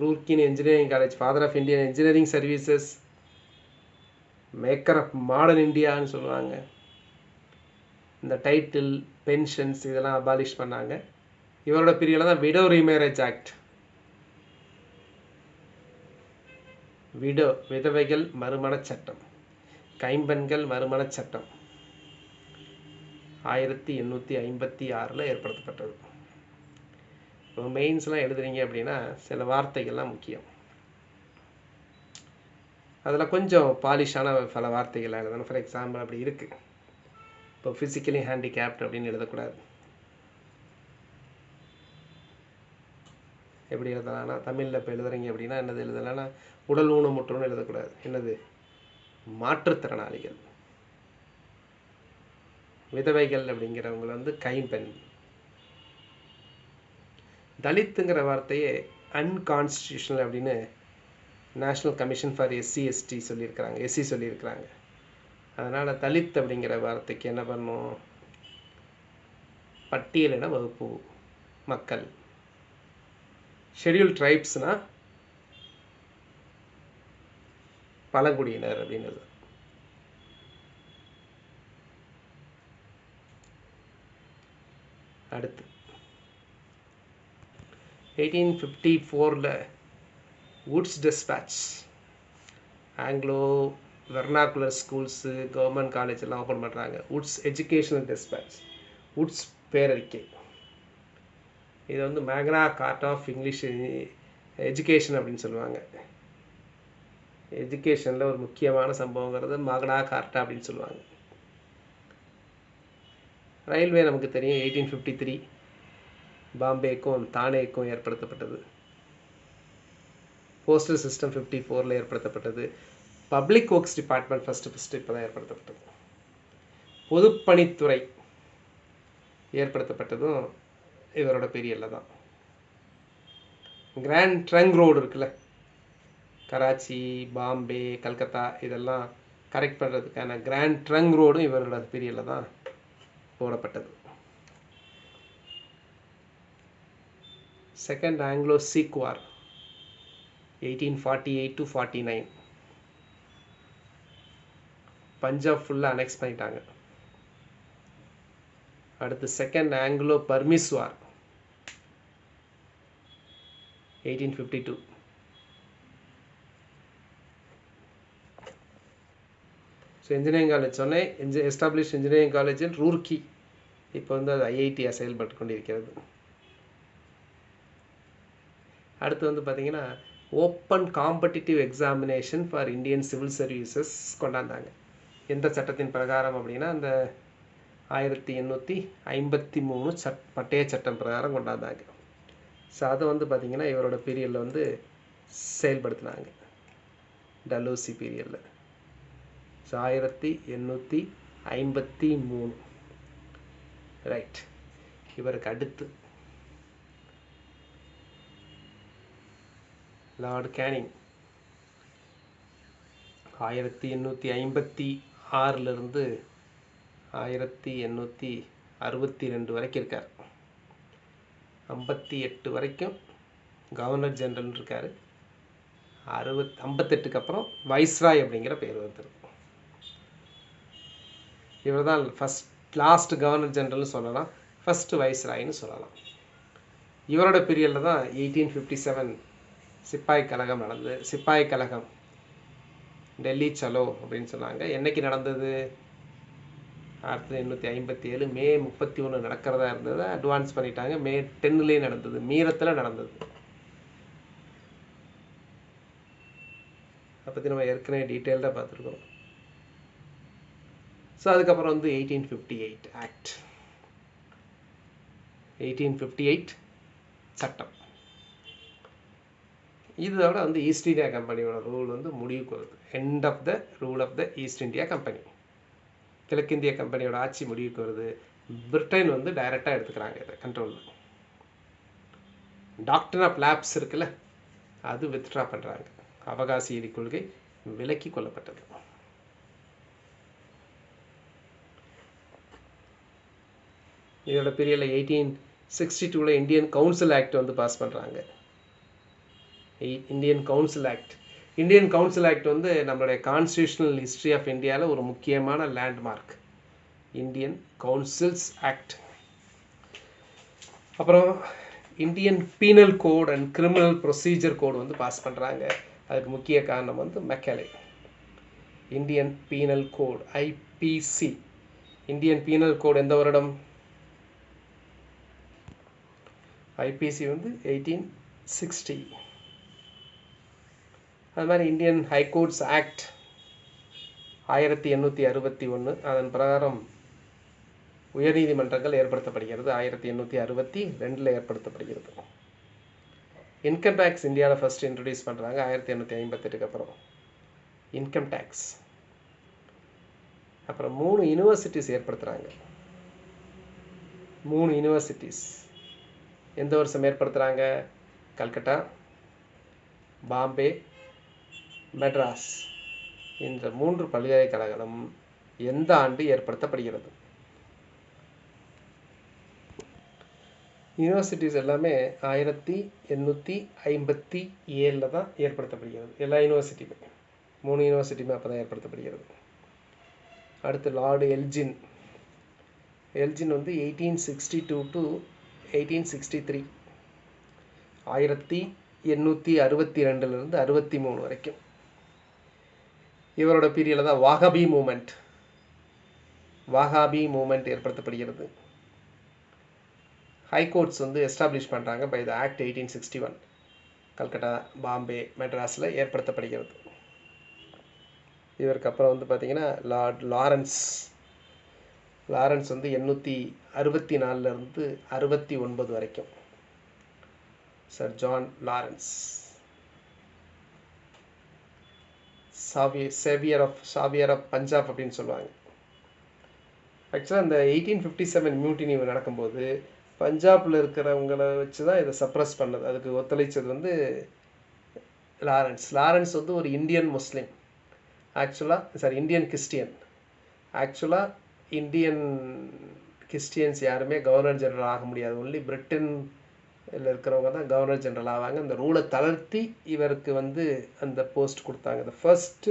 Speaker 1: ரூர்க்கின் engineering college, father of Indian engineering services, maker of modern இந்தியான்னு சொல்லுவாங்க. இந்த டைட்டில், பென்ஷன்ஸ் இதெல்லாம் அபாலிஷ் பண்ணாங்க. இவரோட பீரியடில் தான் விடோ ரீமேரேஜ் ஆக்ட், விதவைகள் மறுமண சட்டம், கைம்பெண்கள் மறுமண சட்டம் 1856 ஏற்படுத்தப்பட்டது. இப்போ மெயின்ஸ்லாம் எழுதுறீங்க அப்படின்னா சில வார்த்தைகள்லாம் முக்கியம். அதில் கொஞ்சம் பாலிஷான பல வார்த்தைகள் எழுதணும். ஃபார் எக்ஸாம்பிள் அப்படி இருக்குது. இப்போ ஃபிசிக்கலி ஹேண்டிகேப்ட் அப்படின்னு எழுதக்கூடாது. எப்படி எழுதலாம்னா, தமிழில் இப்போ எழுதுறீங்க அப்படின்னா என்னது எழுதலாம்னா, உடல் ஊனமுற்றோன்னு எழுதக்கூடாது. என்னது? மாற்றுத்திறனாளிகள். விதவைகள் அப்படிங்கிறவங்க வந்து கைம்பெண். தலித்துங்கிற வார்த்தையே அன்கான்ஸ்டியூஷனல் அப்படின்னு நேஷ்னல் கமிஷன் ஃபார் SC சொல்லியிருக்கிறாங்க. அதனால் தலித் அப்படிங்கிற வார்த்தைக்கு என்ன பண்ணும்? பட்டியலின வகுப்பு மக்கள். ஷெட்யூல் ட்ரைப்ஸ்னால் பழங்குடியினர் அப்படின்றது. அடுத்து 1854 Wood's dispatch, Anglo vernacular schools, government college எல்லாம் ஓப்பன் பண்ணுறாங்க. வுட்ஸ் எஜுகேஷனல் டிஸ்பேட்ச், வுட்ஸ் பேரறிக்கை. இது வந்து மேக்னா கார்ட்டா ஆஃப் இங்கிலீஷ் எஜுகேஷன் அப்படின்னு சொல்லுவாங்க. எஜுகேஷனில் ஒரு முக்கியமான சம்பவங்கிறது மேக்னா கார்ட்டா அப்படின்னு சொல்லுவாங்க. ரயில்வே நமக்கு தெரியும். 1853 பாம்பேக்கும் தானேக்கும் ஏற்படுத்தப்பட்டது. போஸ்டல் சிஸ்டம் 54 ஏற்படுத்தப்பட்டது. பப்ளிக் ஒர்க்ஸ் டிபார்ட்மெண்ட் ஃபஸ்ட்டு இப்போ தான் ஏற்படுத்தப்பட்டது. பொதுப்பணித்துறை ஏற்படுத்தப்பட்டதும் இவரோட பீரியடில் தான். கிராண்ட் ட்ரங்க் ரோடு இருக்குல்ல, கராச்சி, பாம்பே, கல்கத்தா இதெல்லாம் கரெக்ட் பண்ணுறதுக்கான கிராண்ட் ட்ரங்க் ரோடும் இவரோட பீரியடில் தான் போடப்பட்டது. Second Anglo Sikh war 1848 to 49. Punjab ஃபுல்லாக அனெக்ஸ் பண்ணிட்டாங்க. அடுத்து second Anglo Burmese war 1852. So engineering college சொன்னேன். Establish engineering college in Roorkee. இப்போ வந்து அது ஐஐடியாக செயல்பட்டு கொண்டிருக்கிறது. அடுத்து வந்து பார்த்தீங்கன்னா open competitive examination for Indian civil services கொண்டாந்தாங்க. எந்த சட்டத்தின் பிரகாரம் அப்படின்னா அந்த 1853 பட்டய சட்டம் பிரகாரம் கொண்டாந்தாங்க. ஸோ அதை வந்து பார்த்திங்கன்னா இவரோட பீரியடில் வந்து செயல்படுத்தினாங்க, டலோசி பீரியடில். ஸோ 1853. ரைட். இவருக்கு அடுத்து லார்ட் கேனிங் 1856 1862 வரைக்கும் இருக்கார். 58 வரைக்கும் கவர்னர் ஜெனரல் இருக்கார். 58க்கு அப்புறம் வைஸ்ராய் அப்படிங்கிற பேர் வந்துடும். இவர் தான் லாஸ்ட் கவர்னர் ஜெனரல்னு சொல்லலாம், ஃபஸ்ட்டு வைஸ்ராய்னு சொல்லலாம். இவரோட பீரியடில் தான் 1857 சிப்பாய் கழகம் நடந்தது. சிப்பாய் கழகம் டெல்லி சலோ அப்படின்னு சொன்னாங்க. என்னைக்கு நடந்தது? 1857 மே 31 நடக்கிறதா இருந்தது. அட்வான்ஸ் பண்ணிட்டாங்க. மே 10 நடந்தது, மீரத்தில் நடந்தது. அதை பற்றி நம்ம ஏற்கனவே டீட்டெயில்டாக பார்த்துருக்கோம். ஸோ அதுக்கப்புறம் வந்து 1858 ஆக்ட், 1858 சட்டம். இதோட வந்து ஈஸ்ட் இந்தியா கம்பெனியோட ரூல் வந்து முடிவுக்கு வருது. End of the rule of the East India company. கிழக்கிந்திய கம்பெனியோட ஆட்சி முடிவுக்கு வருது. பிரிட்டன் வந்து டைரெக்டாக எடுத்துக்கிறாங்க இதை கண்ட்ரோலில். டாக்டர் ஆஃப் லேப்ஸ் இருக்குல்ல, அது வித்ட்ரா பண்ணுறாங்க. அவகாசியடி கொள்கை விலக்கி கொள்ளப்பட்டது. இதோட பீரியடில் 1862 இந்தியன் கவுன்சில் ஆக்ட் வந்து பாஸ் பண்ணுறாங்க. Indian council act. Indian council act வந்து நம்மளுடைய கான்ஸ்டியூஷனல் ஹிஸ்ட்ரி ஆஃப் இந்தியாவில் ஒரு முக்கியமான லேண்ட்மார்க். Indian councils act. அப்புறம் Indian penal code and criminal procedure code வந்து பாஸ் பண்ணுறாங்க. அதுக்கு முக்கிய காரணம் வந்து Macaulay. Indian penal code IPC. Indian penal code எந்த வருடம்? ஐபிசி வந்து 1860. அது மாதிரி இந்தியன் ஹைகோர்ட்ஸ் ஆக்ட் 1861. அதன் பிரகாரம் உயர்நீதிமன்றங்கள் ஏற்படுத்தப்படுகிறது. 1862 ஏற்படுத்தப்படுகிறது. இன்கம் டேக்ஸ் இந்தியாவில் ஃபர்ஸ்ட் இன்ட்ரடியூஸ் பண்ணுறாங்க 1858 அப்புறம். Income tax. அப்புறம் 3 யூனிவர்சிட்டிஸ் ஏற்படுத்துகிறாங்க. 3 யூனிவர்சிட்டிஸ் எந்த வருஷம் ஏற்படுத்துகிறாங்க? கல்கட்டா, பாம்பே, மெட்ராஸ். இந்த 3 பல்கலைக்கழகம் எந்த ஆண்டு ஏற்படுத்தப்படுகிறது? யூனிவர்சிட்டிஸ் எல்லாமே 1857 தான் ஏற்படுத்தப்படுகிறது. எல்லா யூனிவர்சிட்டியுமே 3 யூனிவர்சிட்டியுமே அப்போ தான் ஏற்படுத்தப்படுகிறது. அடுத்து லார்டு எல்ஜின். எல்ஜின் வந்து 1862 to 1863. 1862 63 வரைக்கும். இவரோட பீரியடில் தான் வாஹாபி மூமெண்ட் ஏற்படுத்தப்படுகிறது. ஹைகோர்ட்ஸ் வந்து எஸ்டாப்ளிஷ் பண்ணுறாங்க by the act 1861. Calcutta, Bombay, மெட்ராஸில் ஏற்படுத்தப்படுகிறது. இதற்கு அப்புறம் வந்து பார்த்திங்கன்னா லார்ட் லாரன்ஸ் வந்து 864 69 வரைக்கும். Sir John Lawrence. Saviour of Punjab அப்படின்னு சொல்லுவாங்க. ஆக்சுவலாக இந்த 1857 மியூட்டினி நடக்கும்போது பஞ்சாபில் இருக்கிறவங்கள வச்சு தான் இதை சப்ரஸ் பண்ணது. அதுக்கு ஒத்துழைச்சது வந்து லாரன்ஸ் வந்து ஒரு இந்தியன் முஸ்லீம். Indian Christian. ஆக்சுவலாக இந்தியன் கிறிஸ்டியன்ஸ் யாருமே கவர்னர் ஜெனரல் ஆக முடியாது. ஒன்லி பிரிட்டன் இருக்கிறவங்க தான் கவர்னர் ஜெனரல் ஆவாங்க. அந்த ரூலை தளர்த்தி இவருக்கு வந்து அந்த போஸ்ட் கொடுத்தாங்க. The first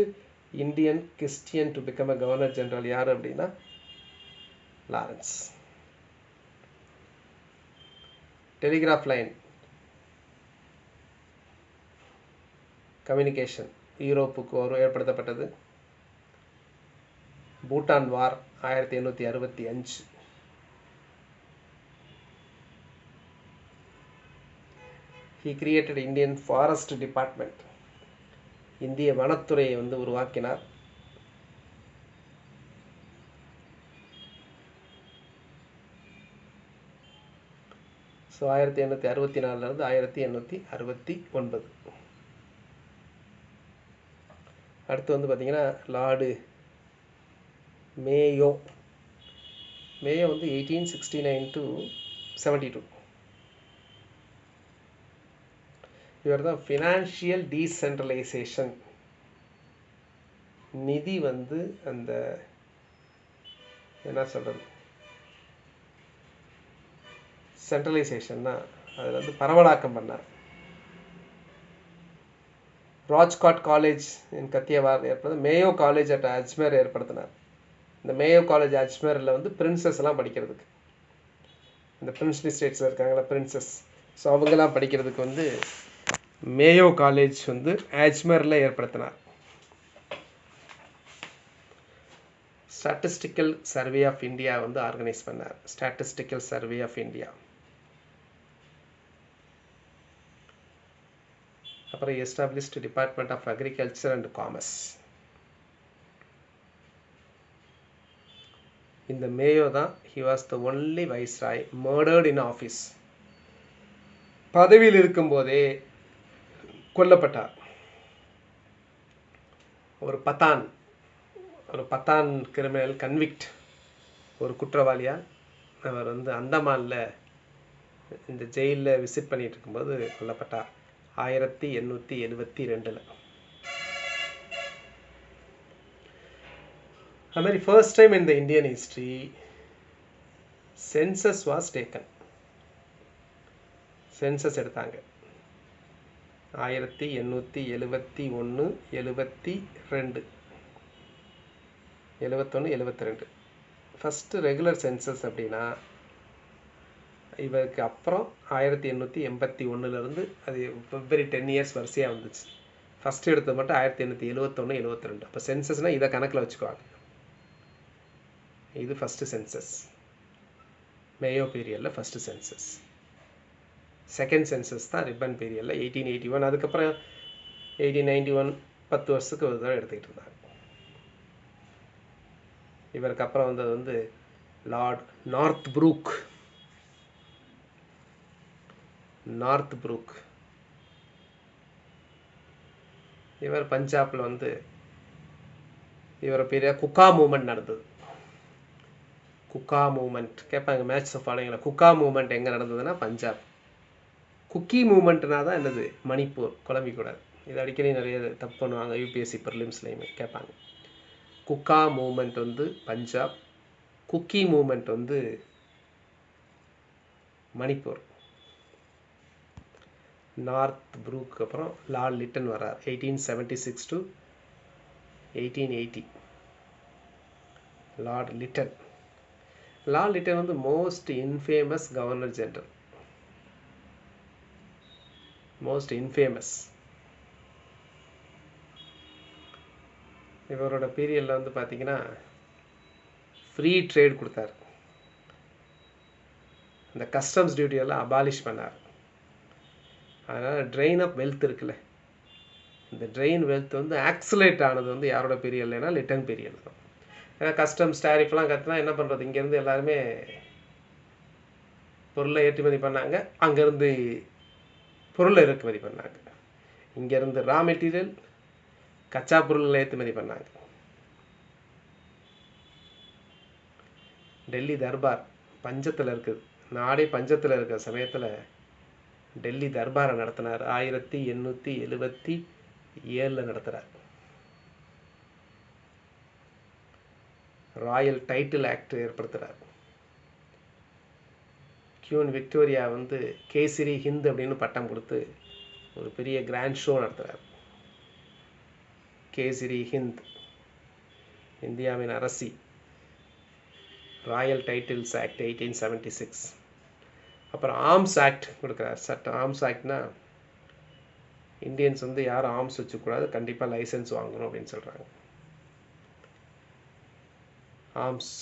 Speaker 1: Indian Christian to become a governor general யார் அப்படின்னா லாரன்ஸ். டெலிகிராஃப் லைன் கம்யூனிகேஷன் யூரோப்புக்கு ஏற்படுத்தப்பட்டது. பூட்டான் வார் 1865. He created Indian Forest Department. இந்திய வனத்துறையை வந்து உருவாக்கினார். ஸோ 1864 1869. அடுத்து வந்து பார்த்தீங்கன்னா லார்டு மேயோ. மேயோ வந்து 1869 to 72. இவர் தான் ஃபினான்ஷியல் டீசென்ட்ரலைசேஷன், நிதி வந்து அந்த என்ன சொல்கிறது சென்ட்ரலைசேஷன்னா அதில் வந்து பரவலாக்கம் பண்ணார். ராஜ்காட் காலேஜ் இன் கத்தியவார் ஏற்படுத்த மேயோ காலேஜ் அட் அஜ்மேர் ஏற்படுத்தினார். இந்த மேயோ காலேஜ் அஜ்மேரில் வந்து பிரின்சஸ் எல்லாம் படிக்கிறதுக்கு, இந்த பிரின்ஸ்லி ஸ்டேட்ஸில் இருக்காங்களா பிரின்சஸ், ஸோ அவங்கெல்லாம் படிக்கிறதுக்கு வந்து மேயோ காலேஜ் வந்து அஜ்மேரில் ஏற்படுத்தினார். ஸ்டாட்டிஸ்டிக்கல் சர்வே ஆஃப் இந்தியா வந்து ஆர்கனைஸ் பண்ணார். Statistical survey of India. அப்புறம் established department of agriculture and commerce. இந்த மேயோ தான் he was the only viceroy murdered in office. பதவியில் இருக்கும்போதே கொல்லப்பட்டார். ஒரு பத்தான் கிரிமினல் கன்விக்ட், ஒரு குற்றவாளியால் அவர் வந்து அந்தமானில் இந்த ஜெயிலில் விசிட் பண்ணிட்டு இருக்கும்போது கொல்லப்பட்டார் 1872. அது மாதிரி first time in the Indian history census was taken. Census எடுத்தாங்க 1871, 72, 71, 72. ஃபஸ்ட்டு ரெகுலர் சென்சஸ் அப்படின்னா இவருக்கு அப்புறம் 1881 அது வெவ்வேறு 10 இயர்ஸ் வரிசையாக வந்துச்சு. ஃபஸ்ட்டு எடுத்தது மட்டும் 1871, 72. அப்போ சென்சஸ்னால் இதை கணக்கில் வச்சுக்குவாங்க. இது ஃபஸ்ட்டு சென்சஸ், மேயோ பீரியடில் ஃபஸ்ட்டு சென்சஸ். செகண்ட் சென்சஸ் தான் ரிப்பன் பீரியடில் 1881. அதுக்கப்புறம் 1891, 10 வருஷத்துக்கு ஒரு தடவை எடுத்துக்கிட்டு இருந்தாங்க. இவருக்கு அப்புறம் வந்தது வந்து லார்ட் நார்த் ப்ரூக். இவர் பஞ்சாபில் வந்து இவரை பெரிய குக்கா மூமெண்ட் நடந்தது. குக்கா மூமெண்ட் கேட்பாங்க மேட்ச் ஃபாலோயிங்கில். குக்கா மூமெண்ட் எங்கே நடந்ததுன்னா பஞ்சாப். குக்கி மூமெண்ட்னா தான் என்னது மணிப்பூர், குழம்பிக்கூடாது. இது அடிக்கடி நிறைய தப்பு பண்ணுவாங்க யூபிஎஸ்சி ப்ரிலிம்ஸ்லையுமே கேட்பாங்க. குக்கா மூமெண்ட் வந்து பஞ்சாப், குக்கி மூமெண்ட் வந்து மணிப்பூர். நார்த் ப்ரூக் அப்புறம் லார்ட் லிட்டன் வர்றார் 1876 to 1880. லார்ட் லிட்டன் வந்து most infamous governor general. Most infamous. இவரோட பீரியடில் வந்து பார்த்தீங்கன்னா ஃப்ரீ ட்ரேட் கொடுத்தார். இந்த கஸ்டம்ஸ் டியூட்டியெல்லாம் அபாலிஷ் பண்ணார். அதனால் ட்ரெயின் ஆஃப் வெல்த் இருக்குல்ல, இந்த ட்ரெயின் வெல்த் வந்து ஆக்சிலேட் ஆனது வந்து யாரோட பீரியட்லனா லிட்டன் பீரியட் தான். ஏன்னா கஸ்டம்ஸ் டேரிஃப்லாம் கற்றுனா என்ன பண்ணுறது, இங்கேருந்து எல்லாருமே பொருளை ஏற்றுமதி பண்ணாங்க, அங்கேருந்து பொருளை இறக்குமதி பண்ணாங்க. இங்கேருந்து ரா மெட்டீரியல் கச்சா பொருளை ஏற்றுமதி பண்ணாங்க. டெல்லி தர்பார் பஞ்சத்தில் இருக்குது, நாடே பஞ்சத்தில் இருக்கிற சமயத்தில் டெல்லி தர்பாரை நடத்தினார். 1877 நடத்துகிறார். ராயல் டைட்டில் ஆக்ட் ஏற்படுத்துகிறார். குவீன் விக்டோரியா வந்து கேசரி ஹிந்த் அப்படின்னு பட்டம் கொடுத்து ஒரு பெரிய கிராண்ட் ஷோ நடத்துகிறார். கேசரி ஹிந்த், இந்தியாவின் அரசி, ராயல் டைட்டில்ஸ் ஆக்ட் 1876. அப்புறம் ஆர்ம்ஸ் ஆக்ட் கொடுக்குறார் சட்டம். ஆர்ம்ஸ் ஆக்ட்னா இந்தியன்ஸ் வந்து யாரும் ஆர்ம்ஸ் வச்சுக்கூடாது, கண்டிப்பாக லைசன்ஸ் வாங்கணும் அப்படின்னு சொல்கிறாங்க. ஆர்ம்ஸ்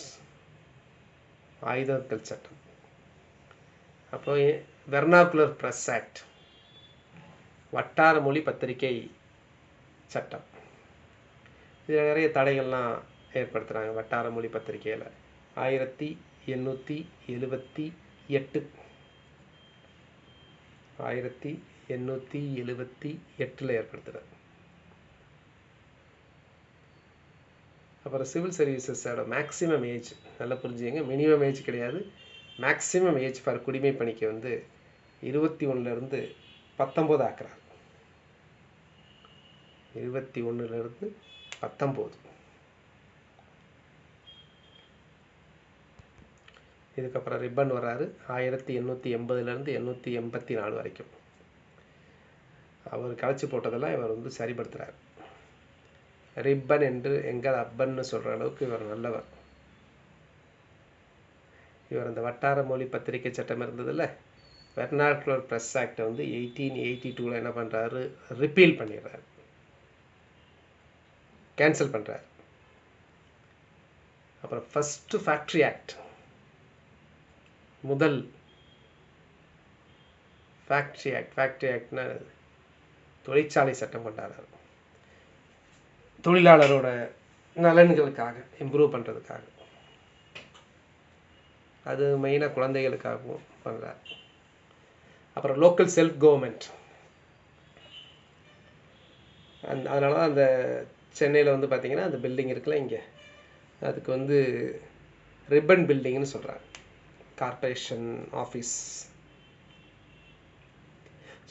Speaker 1: ஆயுதங்கள் சட்டம். அப்போ வெர்னாகுலர் ப்ரெஸ் ஆக்ட், வட்டார மொழி பத்திரிகை சட்டம். இதில் நிறைய தடைகள்லாம் ஏற்படுத்துகிறாங்க வட்டார மொழி பத்திரிகையில். 1878 1878 ஏற்படுத்துகிறார். அப்புறம் சிவில் சர்வீசஸோட மேக்ஸிமம் ஏஜ் நல்லா புரிஞ்சுங்க. மினிமம் ஏஜ் கிடையாது, மேக்ஸிமம் ஏஜ் ஃபார் குடிமை பணிக்கு வந்து 21 19 ஆக்குறார். 21 19. இதுக்கப்புறம் ரிப்பன் வர்றாரு 1880 884 வரைக்கும். அவர் கலைச்சி போட்டதெல்லாம் இவர் வந்து சரிப்படுத்துகிறார். ரிப்பன் என்று எங்கள் அப்பன்னு சொல்கிற அளவுக்கு இவர் நல்லவர். இவர் அந்த வட்டார மொழி பத்திரிகை சட்டம் இருந்ததில்ல, வெர்னாகுலர் ப்ரெஸ் ஆக்டை வந்து 1882 என்ன பண்ணுறாரு, ரிப்பீல் பண்ணிடுறாரு, கேன்சல் பண்ணுறாரு. அப்புறம் ஃபஸ்ட்டு ஃபேக்ட்ரி ஆக்ட், முதல் ஃபேக்ட்ரி ஆக்ட். ஃபேக்ட்ரி ஆக்ட்னா தொழிற்சாலை சட்டம் கொண்டாடுறாரு, தொழிலாளரோட நலன்களுக்காக, இம்ப்ரூவ் பண்ணுறதுக்காக. அது மெயினாக குழந்தைகளுக்காகவும் பண்ணுறார். அப்புறம் லோக்கல் செல்ஃப் கவர்மெண்ட். அதனால தான் அந்த சென்னையில் வந்து பார்த்திங்கன்னா அந்த பில்டிங் இருக்குல்ல இங்கே, அதுக்கு வந்து ரிப்பன் பில்டிங்னு சொல்கிறாங்க, கார்ப்பரேஷன் ஆஃபீஸ்.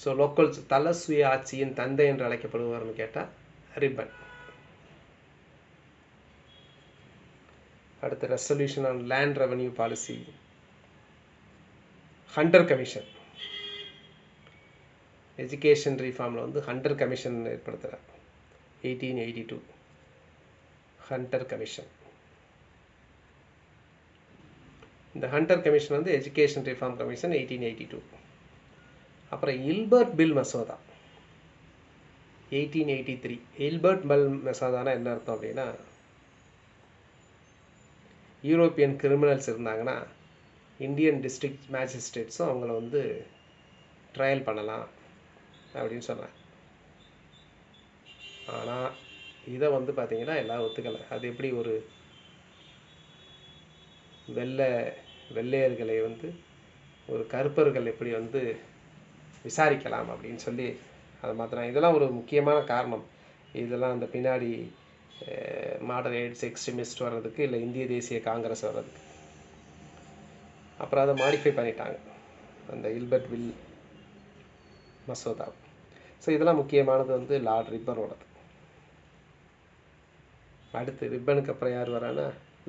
Speaker 1: ஸோ லோக்கல் தல சுய ஆட்சியின் தந்தை என்று அழைக்கப்படுவார்னு கேட்டால் ரிப்பன். அடுத்து resolution on land revenue policy. Hunter commission, education ரீஃபார்மில் வந்து ஹண்டர் கமிஷன் ஏற்படுத்துகிறார் 1882. Hunter commission. இந்த ஹண்டர் கமிஷன் வந்து எஜுகேஷன் ரிஃபார்ம் கமிஷன் 1882. அப்புறம் இல்பர்ட் பில் மசோதா 1883. இல்பர்ட் பில் மசோதானா என்ன அர்த்தம் அப்படின்னா, யூரோப்பியன் கிரிமினல்ஸ் இருந்தாங்கன்னா இந்தியன் டிஸ்ட்ரிக்ட் மேஜிஸ்ட்ரேட்ஸும் அவங்கள வந்து ட்ரையல் பண்ணலாம் அப்படின்னு சொன்னாங்க. ஆனால் இதை வந்து பார்த்திங்கன்னா எல்லாம் ஒத்துக்கலை. அது எப்படி ஒரு வெள்ளையர்களை வந்து ஒரு கருப்பர்கள் எப்படி வந்து விசாரிக்கலாம் அப்படின்னு சொல்லி அதை மாற்றினாங்க. இதெல்லாம் ஒரு முக்கியமான காரணம். இதெல்லாம் அந்த பின்னாடி மாடரேட்ஸ் எக்ஸ்ட்ரீமிஸ்ட் வர்றதுக்கு, இல்லை இந்திய தேசிய காங்கிரஸ் வர்றதுக்கு. அப்புறம் அதை மாடிஃபை பண்ணிட்டாங்க அந்த இல்பர்ட் பில் மசோதா. ஸோ இதெல்லாம் முக்கியமானது வந்து லார்ட் ரிப்பனோடது. அடுத்து ரிப்பனுக்கு அப்புறம் யார் வரானா,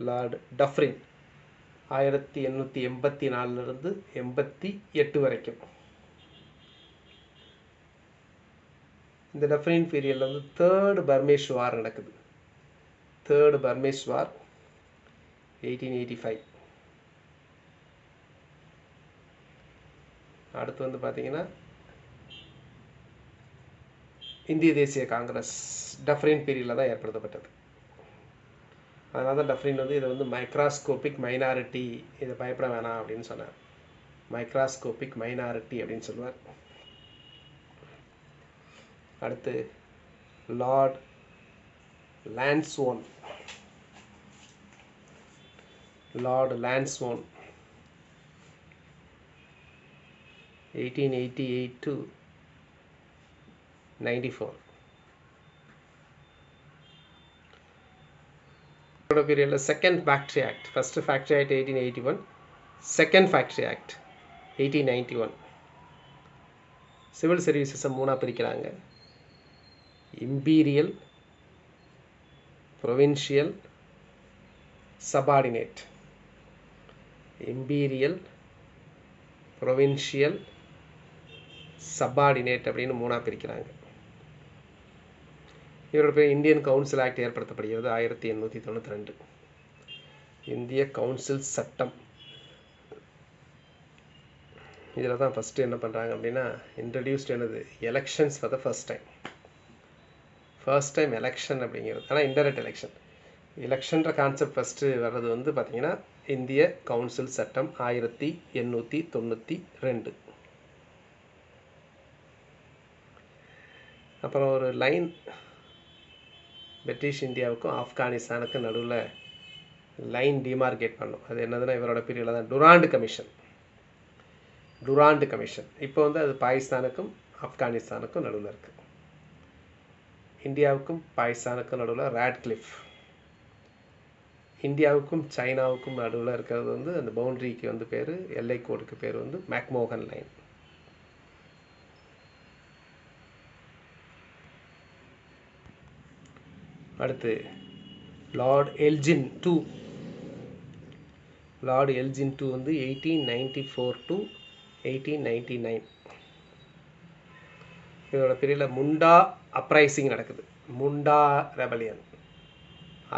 Speaker 1: லார்ட் டஃப்ரின் 1884 88 வரைக்கும். இந்த டஃப்ரின் பீரியடில் வந்து தேர்டு பர்மேஷ் வார் நடக்குது. தேர்டு பர்மேஷ் வார் 1885. அடுத்து வந்து பார்த்தீங்கன்னா இந்திய தேசிய காங்கிரஸ் டஃப்ரின் பீரியடில் தான் ஏற்படுத்தப்பட்டது. அதனால தான் டஃப்ரின் வந்து இதை வந்து மைக்ராஸ்கோபிக் மைனாரிட்டி, இதை பயப்பட வேணாம் அப்படின்னு சொன்னார். மைக்ராஸ்கோபிக் மைனாரிட்டி அப்படின்னு சொல்லுவார். அடுத்து lord Lansdowne. Lord Lansdowne 1888 to 94. Period second factory act. First factory act 1881, second factory act 1891. Civil சர்வீசஸை மூணாக பிரிக்கிறாங்க. Imperial, provincial, subordinate. Imperial, provincial, subordinate அப்படின்னு 3ஆக பிரிக்கிறாங்க. இவரோட பேர் இந்தியன் கவுன்சில் ஆக்ட் ஏற்படுத்தப்படுகிறது 1892. இந்திய கவுன்சில் சட்டம். இதில் தான் ஃபஸ்ட்டு என்ன பண்ணுறாங்க அப்படின்னா இன்ட்ரடியூஸ்ட் என்னது elections for the first time election அப்படிங்கிறது. ஆனால் இன்டைரக்ட் எலெக்ஷன்ற கான்செப்ட் ஃபஸ்ட்டு வர்றது வந்து பார்த்திங்கன்னா இந்திய கவுன்சில் சட்டம் 1892. அப்புறம் ஒரு லைன் பிரிட்டிஷ் இந்தியாவுக்கும் ஆப்கானிஸ்தானுக்கும் நடுவில் லைன் டிமார்கேட் பண்ணும். அது என்னதுன்னா இவரோட பீரியடில் தான் டுராண்ட் கமிஷன். இப்போ வந்து அது பாகிஸ்தானுக்கும் ஆப்கானிஸ்தானுக்கும் நடுவில் இருக்குது. இந்தியாவுக்கும் பாகிஸ்தானுக்கும் நடுவில் ராட்க்ளிஃப். இந்தியாவுக்கும் சைனாவுக்கும் நடுவில் இருக்கிறது வந்து அந்த பவுண்ட்ரிக்கு வந்து பேர், எல்லை கோடுக்கு பேர் வந்து மேக்மோகன் லைன். அடுத்து லார்ட் எல்ஜின் டூ வந்து 1894 to 1899. இதோட பீரியடில் முண்டா அப்ரைசிங் நடக்குது. முண்டா ரெபலியன்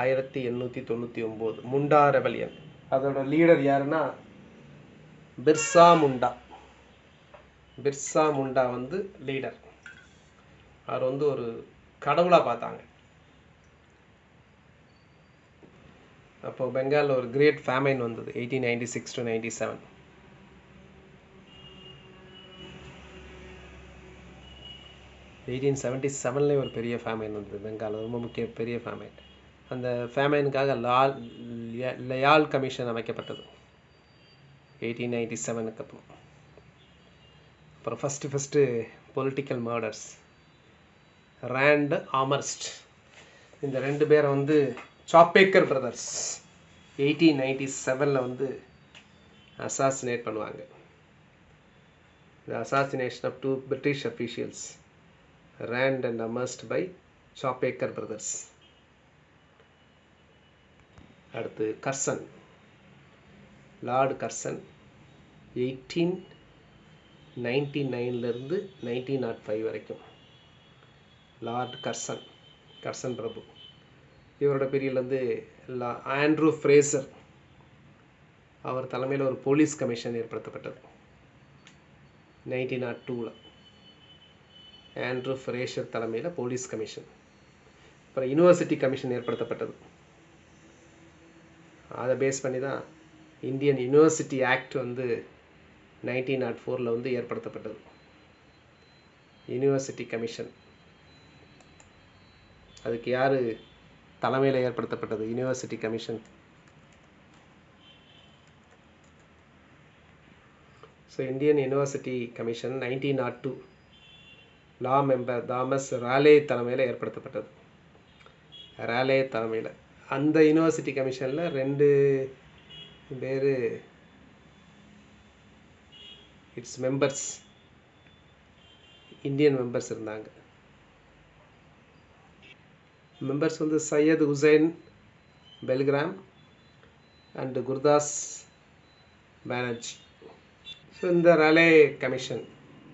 Speaker 1: 1899. முண்டா ரெபலியன். அதோட லீடர் யாருன்னா பிர்சா முண்டா வந்து லீடர். அவர் வந்து ஒரு கடவுளாக பார்த்தாங்க. அப்போ பெங்காலில் ஒரு கிரேட் ஃபேமைன் வந்தது 1896 to 97. 1877 ஒரு பெரிய ஃபேமைன் வந்தது பெங்காலில், ரொம்ப பெரிய ஃபேமைன். அந்த ஃபேமைனுக்காக லயால் கமிஷன் அமைக்கப்பட்டது 1897 அப்புறம். அப்புறம் ஃபஸ்ட்டு பொலிட்டிக்கல் மர்டர்ஸ். ரேண்ட் ஆமர்ஸ்ட் இந்த 2 பேரை வந்து சாப்பேக்கர் பிரதர்ஸ் 1897 வந்து அசாசினேட் பண்ணுவாங்க. The assassination of 2 British officials, Rand and Amherst by Chapekar brothers. அடுத்து கர்சன், லார்டு கர்சன் 1899 1905 வரைக்கும். லார்டு கர்சன் பிரபு. இவரோட பீரியடில் வந்து ஆண்ட்ரூ ஃப்ரேசர் அவர் தலைமையில் ஒரு போலீஸ் கமிஷன் ஏற்படுத்தப்பட்டது 1902. ஆண்ட்ரூ ஃப்ரேசர் தலைமையில் போலீஸ் கமிஷன். அப்புறம் யூனிவர்சிட்டி கமிஷன் ஏற்படுத்தப்பட்டது. அதை பேஸ் பண்ணி தான் இந்தியன் யூனிவர்சிட்டி ஆக்ட் வந்து 1904 வந்து ஏற்படுத்தப்பட்டது. யூனிவர்சிட்டி கமிஷன் அதுக்கு யார் தலைமையில் ஏற்படுத்தப்பட்டது? University commission. So Indian university commission 1902 லா மெம்பர் தாமஸ் ராலே தலைமையில் ஏற்படுத்தப்பட்டது. ராலே தலைமையில். அந்த யூனிவர்சிட்டி கமிஷனில் 2 பேர் இட்ஸ் மெம்பர்ஸ், இந்தியன் மெம்பர்ஸ் இருந்தாங்க. மெம்பர்ஸ் வந்து சையத் ஹுசைன் பெல்கிராம் அண்ட் குர்தாஸ் பானர்ஜி. ஸோ இந்த ராலே கமிஷன்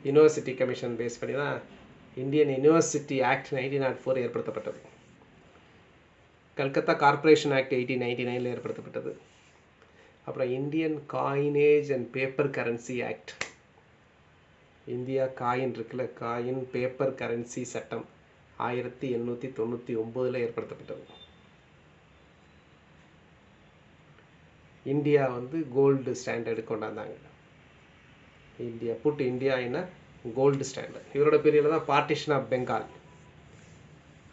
Speaker 1: யூனிவர்சிட்டி கமிஷன் பேஸ் பண்ணி தான் இந்தியன் யூனிவர்சிட்டி ஆக்ட் 1904 ஏற்படுத்தப்பட்டது. கல்கத்தா கார்ப்பரேஷன் ஆக்ட் 1899 ஏற்படுத்தப்பட்டது. அப்புறம் Indian coinage and paper currency act, India coin இருக்குல்ல, காயின் பேப்பர் கரன்சி சட்டம் 1899 ஏற்படுத்தப்பட்டது. இந்தியா வந்து கோல்டு ஸ்டாண்டர்டு கொண்டாந்தாங்க. India put India in gold standard. இவரோட பீரியடில் தான் பார்ட்டிஷன் ஆஃப் பெங்கால்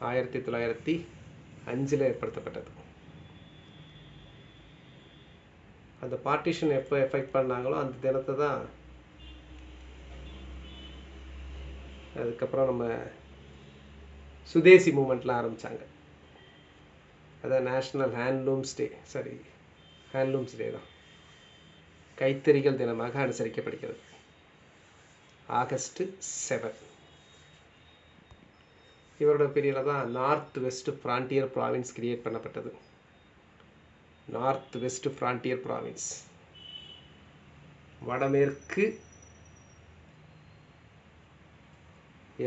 Speaker 1: 1905 ஏற்படுத்தப்பட்டது. அந்த பார்ட்டிஷன் எப்போ எஃபெக்ட் பண்ணாங்களோ அந்த தினத்தை தான் அதுக்கப்புறம் நம்ம சுதேசி மூமெண்ட்லாம் ஆரம்பித்தாங்க. அதான் நேஷ்னல் ஹேண்ட்லூம்ஸ் டே தான் கைத்தறிகள் தினமாக அனுசரிக்கப்படுகிறது ஆகஸ்ட் 7. இவரோட பீரியடில் தான் north west frontier province create பண்ணப்பட்டது. நார்த் வெஸ்ட் ஃப்ரான்டியர் ப்ராவின்ஸ் வடமேற்கு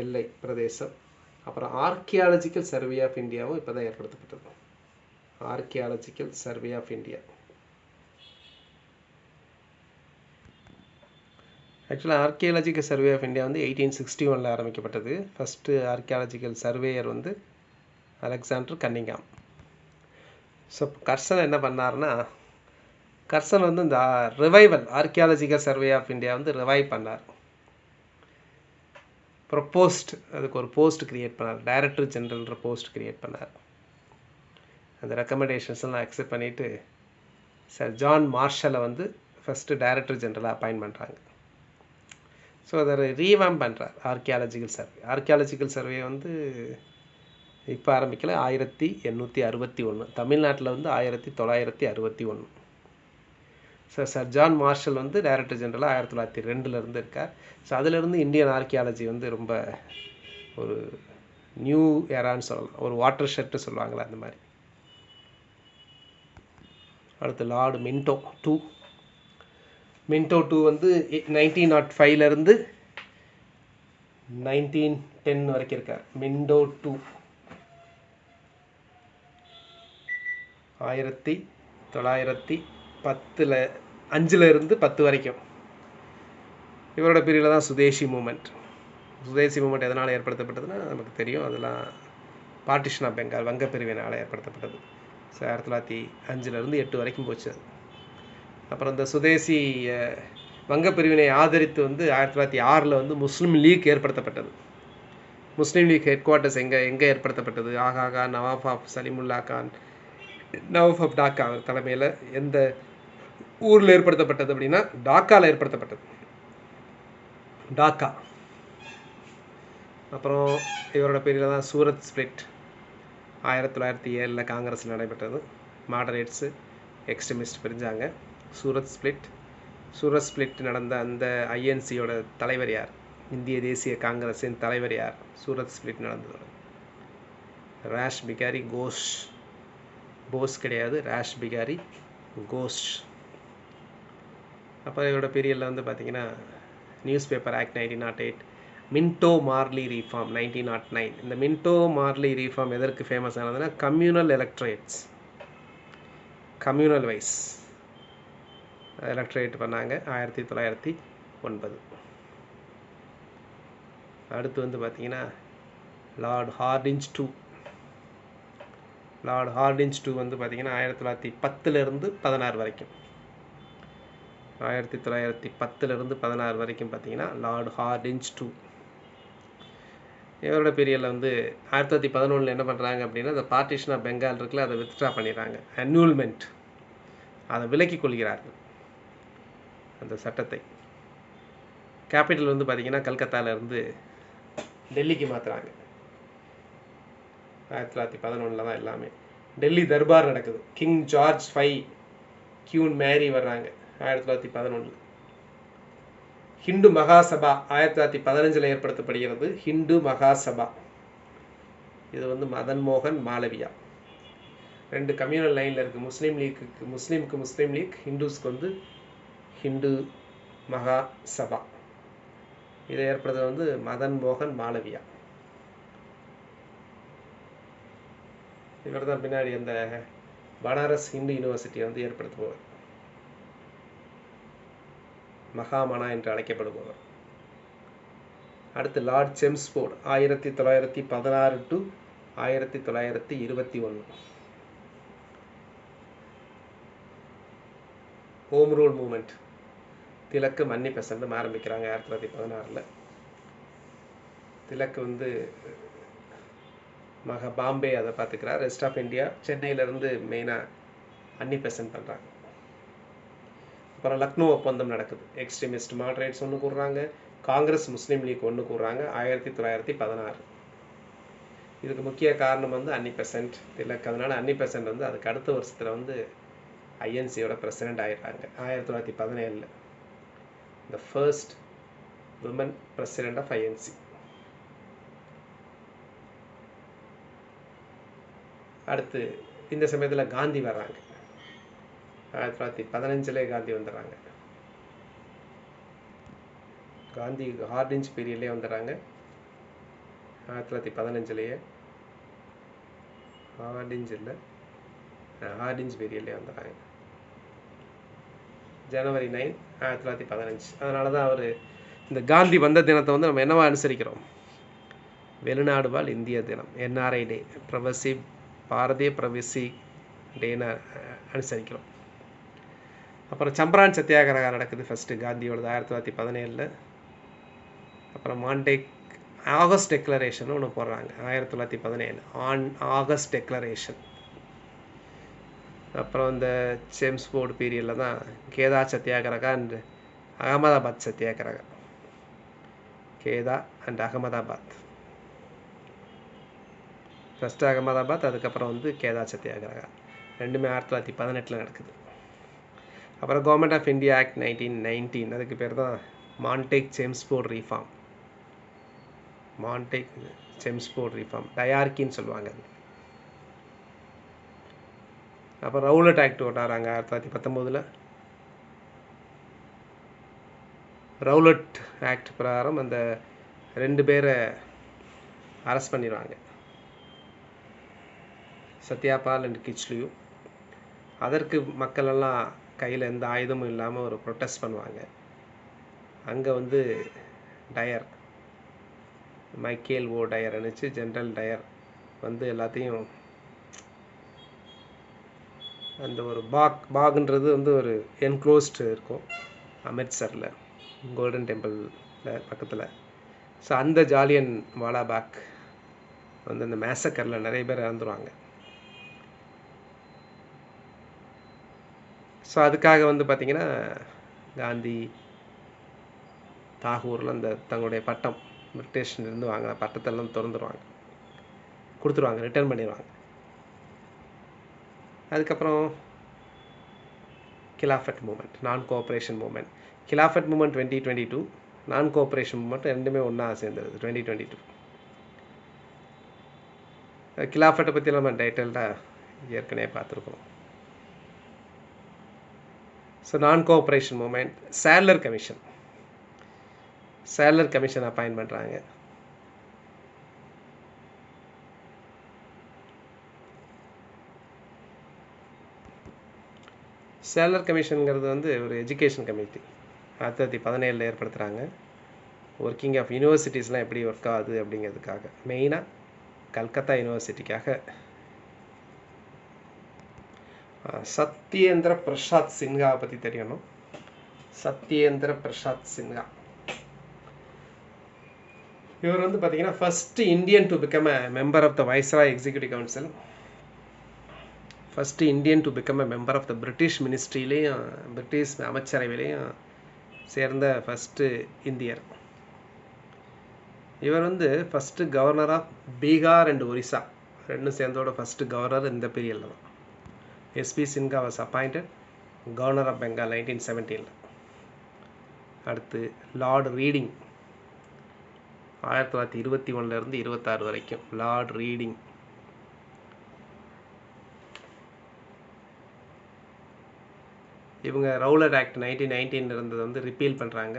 Speaker 1: எல்லை பிரதேசம். அப்புறம் ஆர்கியாலஜிக்கல் சர்வே ஆஃப் இந்தியாவும் இப்போ தான் ஏற்படுத்தப்பட்டது. Archaeological survey of India. ஆக்சுவலாக ஆர்கியாலஜிக்கல் சர்வே ஆஃப் இந்தியா வந்து 1861 ஆரம்பிக்கப்பட்டது. ஃபஸ்ட்டு ஆர்கியாலஜிக்கல் சர்வேயர் வந்து அலெக்சாண்டர் கன்னிங்காம். ஸோ கர்சன் என்ன பண்ணார்னா, கர்சன் வந்து இந்த revival archaeological survey of India வந்து ரிவைவ் பண்ணார். ப்ரொப்போஸ்ட் அதுக்கு ஒரு போஸ்ட் க்ரியேட் பண்ணார், டைரக்டர் ஜெனரல்ன்ற போஸ்ட் க்ரியேட் பண்ணார். அந்த ரெக்கமெண்டேஷன்ஸ்லாம் அக்செப்ட் பண்ணிவிட்டு சார் ஜான் மார்ஷலை வந்து ஃபஸ்ட்டு டைரக்டர் ஜெனரலாக அப்பாயின்ட் பண்ணுறாங்க. ஸோ அதை ரீவாம் பண்ணுறார் ஆர்கியாலஜிக்கல் சர்வே. ஆர்கியாலஜிக்கல் சர்வே வந்து இப்போ ஆரம்பிக்கல, 1861. தமிழ்நாட்டில் வந்து 1961. ஸோ சார் ஜான் மார்ஷல் வந்து டைரக்டர் ஜெனரலாக 1902 இருக்கார். ஸோ அதிலிருந்து இந்தியன் ஆர்கியாலஜி வந்து ரொம்ப ஒரு நியூ ஏரான்னு சொல்லலாம், ஒரு வாட்டர் ஷெட்டு சொல்லுவாங்களே அந்த மாதிரி. அடுத்து lord Minto two. Minto two வந்து 1905 1910 வரைக்கும் இருக்கார். மின்டோ டூ 1905 வரைக்கும். இவரோட பீரியடில் தான் சுதேசி மூமெண்ட். சுதேசி மூமெண்ட் எதனால் ஏற்படுத்தப்பட்டதுன்னா நமக்கு தெரியும், அதெல்லாம் பார்ட்டிஷன் ஆஃப் பெங்கால் வங்க பிரிவினால் ஏற்படுத்தப்பட்டது. ஸோ 1905 8 வரைக்கும் போச்சு அது. அப்புறம் இந்த சுதேசி வங்க பிரிவினை ஆதரித்து வந்து 1906 வந்து முஸ்லீம் லீக் ஏற்படுத்தப்பட்டது. முஸ்லீம் லீக் ஹெட் குவார்ட்டர்ஸ் எங்கே ஏற்படுத்தப்பட்டது? ஆகாகா நவாப் ஆஃப் சலிமுல்லா கான், நவாப் ஆஃப் டாக்கா அவர் தலைமையில் எந்த ஊரில் ஏற்படுத்தப்பட்டது அப்படின்னா டாக்காவில் ஏற்படுத்தப்பட்டது, டாக்கா. அப்புறம் இவரோட பேரில் தான் சூரத் ஸ்பிளிட் 1907 காங்கிரஸில் நடைபெற்றது. மாடரேட்ஸு எக்ஸ்ட்ரீமிஸ்ட் பிரிஞ்சாங்க. சூரத் ஸ்பிளிட் நடந்த அந்த ஐஎன்சியோட தலைவர் யார்? இந்திய தேசிய காங்கிரஸின் தலைவர் யார்? சூரத் ஸ்பிளிட் நடந்ததோட ராஷ் பிகாரி கோஷ். போஸ் கிடையாது, ராஷ் பிகாரி கோஷ். அப்புறம் இவரோட பீரியடில் வந்து பார்த்திங்கன்னா news paper act 1908, Minto Morley reform 1909. இந்த மின்டோ மார்லி ரீஃபார்ம் எதற்கு ஃபேமஸ் ஆனதுன்னா communal electorates, communal wise electorate பண்ணாங்க 1909. அடுத்து வந்து பார்த்திங்கன்னா lord Hardinge two. Lord Hardinge two வந்து பார்த்திங்கன்னா 1910 16 வரைக்கும். 1910 16 வரைக்கும் பார்த்திங்கன்னா லார்ட் ஹார்டிஞ்ச் டூ. இவரோட பீரியடில் வந்து 1911 என்ன பண்ணுறாங்க அப்படின்னா இந்த பார்ட்டிஷன் ஆஃப் பெங்கால் இருக்குல்ல, அதை வித்ட்ரா பண்ணிடுறாங்க. அன்யூல்மெண்ட், அதை விலக்கிக் கொள்கிறார்கள் அந்த சட்டத்தை. கேபிட்டல் வந்து பார்த்திங்கன்னா கல்கத்தாவிலேருந்து டெல்லிக்கு மாற்றுறாங்க. 1911 தான் எல்லாமே. டெல்லி தர்பார் நடக்குது. கிங் ஜார்ஜ் V, கியூன் மேரி வர்றாங்க 1911. ஹிந்து மகாசபா 1915 ஏற்படுத்தப்படுகிறது. ஹிந்து மகாசபா இது வந்து மதன் மோகன் மாளவியா. 2 கம்யூனல் லைனில் இருக்குது. முஸ்லீமுக்கு முஸ்லீம் லீக், ஹிந்துஸ்க்கு வந்து ஹிந்து மகாசபா. இதை ஏற்படுத்துறது வந்து மதன் மோகன் மாளவியா. இவர் தான் பின்னாடி அந்த பனாரஸ் ஹிந்து யூனிவர்சிட்டியை வந்து ஏற்படுத்துபவர், மகாமனா என்று அழைக்கப்படுபவர். அடுத்து lord Chelmsford 1916 to 1921. Home rule movement. Tilak Annie Besant ஆரம்பிக்கிறாங்க 1916. திலக்கு வந்து பாம்பே அதை பார்த்துக்கிறார். ரெஸ்ட் ஆஃப் இந்தியா சென்னையிலேருந்து மெயினாக அன்னி பெசன்ட் பண்ணுறாங்க. அப்புறம் லக்னோ ஒப்பந்தம் நடக்குது. எக்ஸ்ட்ரீமிஸ்ட் மாடரேட்ஸ் ஒன்று கூடுறாங்க, காங்கிரஸ் முஸ்லீம் லீக் ஒன்று கூடுறாங்க 1916. இதுக்கு முக்கிய காரணம் வந்து அன்னி பெசன்ட், திலக். அதனால் அன்னி பெசன்ட் வந்து அதுக்கு அடுத்த வருஷத்தில் வந்து ஐஎன்சியோட பிரசிடெண்ட் ஆகிடுறாங்க 1917. The first women president of INC. அடுத்து இந்த சமயத்தில் காந்தி வர்றாங்க. 1915 காந்தி வந்துடுறாங்க. காந்தி ஹார்டின்ஸ் பீரியட்லேயே வந்துடுறாங்க. 1915 ஹார்டின்ஸ் பீரியட்லேயே வந்துடுறாங்க. ஜனவரி 9, 1915. அதனால தான் அவர் இந்த காந்தி வந்த தினத்தை வந்து நம்ம என்னவா அனுசரிக்கிறோம்? வெளிநாடு வாழ் இந்திய தினம், NRI டே, பிரவசி பாரதிய பிரவசி டேன்னு அனுசரிக்கிறோம். அப்புறம் சம்பரான் சத்தியாகிரகா நடக்குது ஃபஸ்ட்டு காந்தியோடது 1917. அப்புறம் ஆகஸ்ட் டெக்ளரேஷன் ஒன்று போடுறாங்க 1917, ஆகஸ்ட் டெக்ளரேஷன். அப்புறம் இந்த ஜேம்ஸ் போர்டு பீரியடில் தான் Kheda satyagraha and Ahmedabad satyagraha. Kheda and Ahmedabad, first Ahmedabad, அதுக்கப்புறம் வந்து கேதா சத்தியாகிரகா, ரெண்டுமே 1918 நடக்குது. அப்புறம் கவர்மெண்ட் ஆஃப் இந்தியா ஆக்ட் 1919, அதுக்கு பேர் தான் மான்டேக் செம்ஸ்போர்ட் ரீஃபார்ம். டயார்கின்னு சொல்லுவாங்க அது. அப்புறம் ரவுலட் ஆக்ட் ஓட்டாராங்க 1919. ரவுலட் ஆக்ட் பிரகாரம் அந்த 2 பேரை அரெஸ்ட் பண்ணிடுவாங்க, சத்யாபால் அண்ட் கிச்லியூ. அதற்கு மக்கள் எல்லாம் கையில் எந்த ஆயுதமும் இல்லாமல் ஒரு ப்ரொட்டஸ்ட் பண்ணுவாங்க. அங்கே வந்து டயர், மைக்கேல் ஓ டயர் அனுப்பிச்சு ஜென்ரல் டயர் வந்து எல்லாத்தையும் அந்த ஒரு பாக்ன்றது வந்து ஒரு என்க்ளோஸ்டு இருக்கும் அமிர்த்சரில், கோல்டன் டெம்பிளில் பக்கத்தில். ஸோ அந்த ஜாலியன் வாலாபாக் வந்து அந்த மேசக்கரில் நிறைய பேர் இறந்துருவாங்க. ஸோ அதுக்காக வந்து பார்த்திங்கன்னா காந்தி தாகூரில் அந்த தங்களுடைய பட்டம், பிரிட்டிஷ்லேருந்து வாங்கின பட்டத்தெல்லாம் கொடுத்துருவாங்க, ரிட்டர்ன் பண்ணிடுவாங்க. அதுக்கப்புறம் Khilafat movement, non cooperation movement. Khilafat movement 2022, non cooperation moment ரெண்டுமே ஒன்றா சேர்ந்தது 2022. கிலாஃபட்டை பற்றி நம்ம டைட்டல்டாக ஏற்கனவே பார்த்துருக்கோம். So non cooperation movement, Sadler commission appoint பண்ணுறாங்க. சேட்லர் கமிஷனுங்கிறது வந்து ஒரு எஜுகேஷன் கமிட்டி 1917 ஏற்படுத்துகிறாங்க. ஒர்க்கிங் ஆஃப் யூனிவர்சிட்டிஸ்லாம் எப்படி ஒர்க் ஆகுது அப்படிங்கிறதுக்காக, மெயினாக கல்கத்தா யூனிவர்சிட்டிக்காக. சத்யேந்திர பிரசாத் சின்ஹாவை பற்றி தெரியணும். சத்யேந்திர பிரசாத் சின்ஹா இவர் வந்து பார்த்தீங்கன்னா first Indian to become a member of the viceroy executive council, first Indian to become a member of the British மினிஸ்ட்ரியிலையும் பிரிட்டிஷ் அமைச்சரவையிலையும் சேர்ந்த ஃபஸ்ட்டு இந்தியர். இவர் வந்து first governor of Bihar and Orissa ரெண்டும் சேர்ந்தோட ஃபஸ்ட்டு கவர்னர் இந்த பீரியடில் தான். SP Sinha was appointed governor of Bengal 1917. அடுத்து லார்ட் ரீடிங் 1921 26 வரைக்கும் லார்ட் ரீடிங். இவங்க ரவுலட் ஆக்ட் 1919 இருந்தது வந்து ரிப்பீல் பண்ணுறாங்க.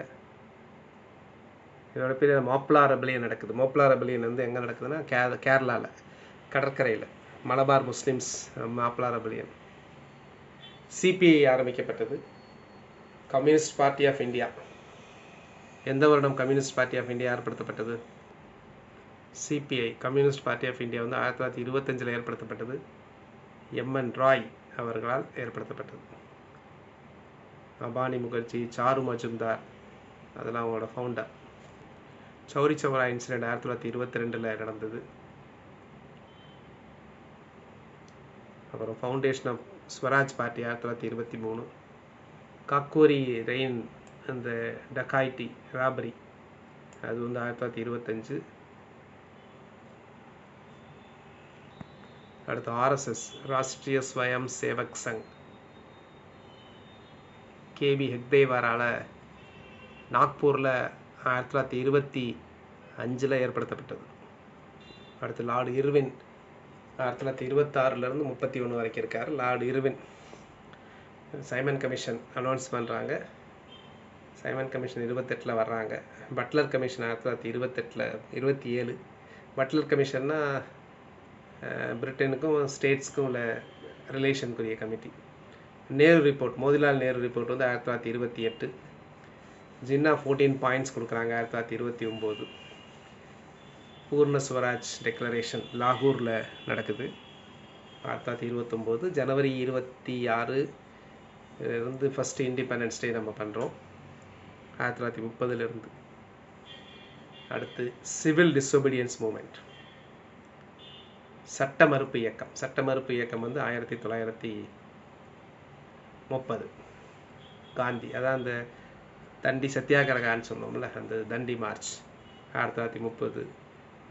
Speaker 1: இதோட பேர் மாப்ளா ரெபலியன் நடக்குது. மாப்ளா ரெபலியன் வந்து எங்கே நடக்குதுன்னா கேரளாவில் கடற்கரையில் Malabar Muslims Moplah rebellion. CPI ஆரம்பிக்கப்பட்டது, கம்யூனிஸ்ட் பார்ட்டி ஆஃப் இந்தியா. எந்த வருடம் கம்யூனிஸ்ட் பார்ட்டி ஆஃப் இந்தியா ஏற்படுத்தப்பட்டது? CPI communist party of India வந்து 1925 ஏற்படுத்தப்பட்டது. MN ராய் அவர்களால் ஏற்படுத்தப்பட்டது. அபானி முகர்ஜி, சாரு மஜும்தார் அதெல்லாம் அவங்களோட ஃபவுண்டர். சௌரி சௌரா இன்சிடென்ட் 1922 நடந்தது. அப்புறம் foundation of Swaraj party 1923. Kakori train அந்த டக்காய்டி ராபரி அது வந்து 1925. அடுத்து RSS ராஷ்ட்ரிய ஸ்வயம் சேவக் சங் KB ஹெக்டேவாரால் நாக்பூரில் 1925 ஏற்படுத்தப்பட்டது. அடுத்து லார்டு இர்வின் 1926 31 வரைக்கும் இருக்கார். Lord Irwin Simon commission announce பண்ணுறாங்க. சைமன் கமிஷன் 28 வர்றாங்க. Butler commission 1927. பட்லர் கமிஷன்னா பிரிட்டனுக்கும் ஸ்டேட்ஸ்க்கும் உள்ள ரிலேஷனுக்குரிய committee. Nehru report, Motilal Nehru report வந்து 1928. ஜின்னா 14 பாயிண்ட்ஸ் கொடுக்குறாங்க 1929. பூர்ண ஸ்வராஜ் டெக்ளரேஷன் லாகூரில் நடக்குது 1929. ஜனவரி 26 இருந்து ஃபஸ்ட்டு இண்டிபெண்டன்ஸ் டே நம்ம பண்ணுறோம் 1930. அடுத்து சிவில் டிசோபீடியன்ஸ் மூமெண்ட், சட்ட மறுப்பு இயக்கம். சட்ட மறுப்பு இயக்கம் வந்து 1930. காந்தி, அதான் அந்த தண்டி சத்தியாகிரகான்னு சொன்னோம்ல, அந்த தண்டி மார்ச் 1930.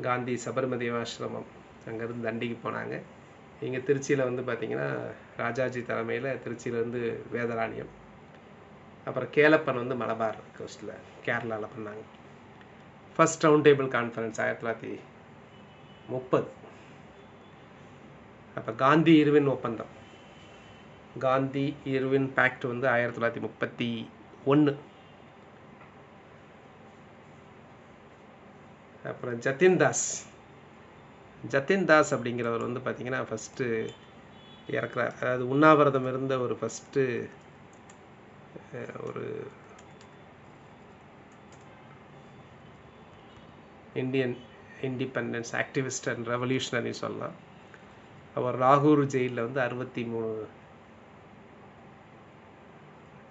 Speaker 1: காந்தி சபர்மதி ஆசிரமம் அங்கேருந்து தண்டிக்கு போனாங்க. இங்கே திருச்சியில் வந்து பார்த்திங்கன்னா ராஜாஜி தலைமையில் திருச்சியிலேருந்து வேதராணியம், அப்புறம் கேலப்பன் வந்து மலபார் கோஸ்ட்டில் கேரளாவில் பண்ணாங்க. First round table conference 1930. அப்போ காந்தி இர்வின் ஒப்பந்தம், காந்தி இர்வின் பேக்ட் வந்து 1931. அப்புறம் ஜதின் தாஸ் அப்படிங்கிறவர் வந்து பார்த்திங்கன்னா ஃபஸ்ட்டு இறக்குறார். அதாவது உண்ணாவிரதம் இருந்த ஒரு ஃபஸ்ட்டு ஒரு Indian independence activist and revolutionary சொல்லலாம். அவர் லாகூர் ஜெயிலில் வந்து 63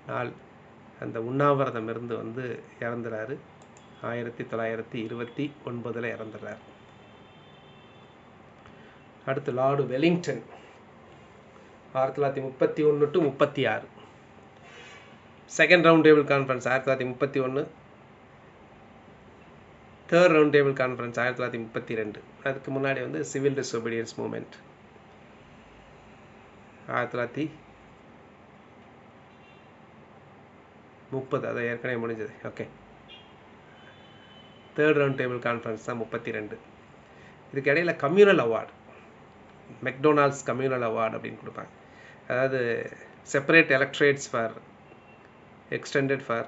Speaker 1: நாள் அந்த உண்ணாவிரதம் இருந்து வந்து இறந்துறாரு. 1929 இறந்துறார். அடுத்து Lord Wellington 1931 to 36. Second round table conference 1931. Third round table conference 1932. அதுக்கு முன்னாடி வந்து சிவில் டிசோபீடியன்ஸ் மூமெண்ட் 1930. அதை ஏற்கனவே முடிஞ்சது. Okay, third round table conference தான் 32. இதுக்கு இடையில communal award, McDonald's communal award அப்படின்னு கொடுப்பாங்க. அதாவது separate electorates for extended for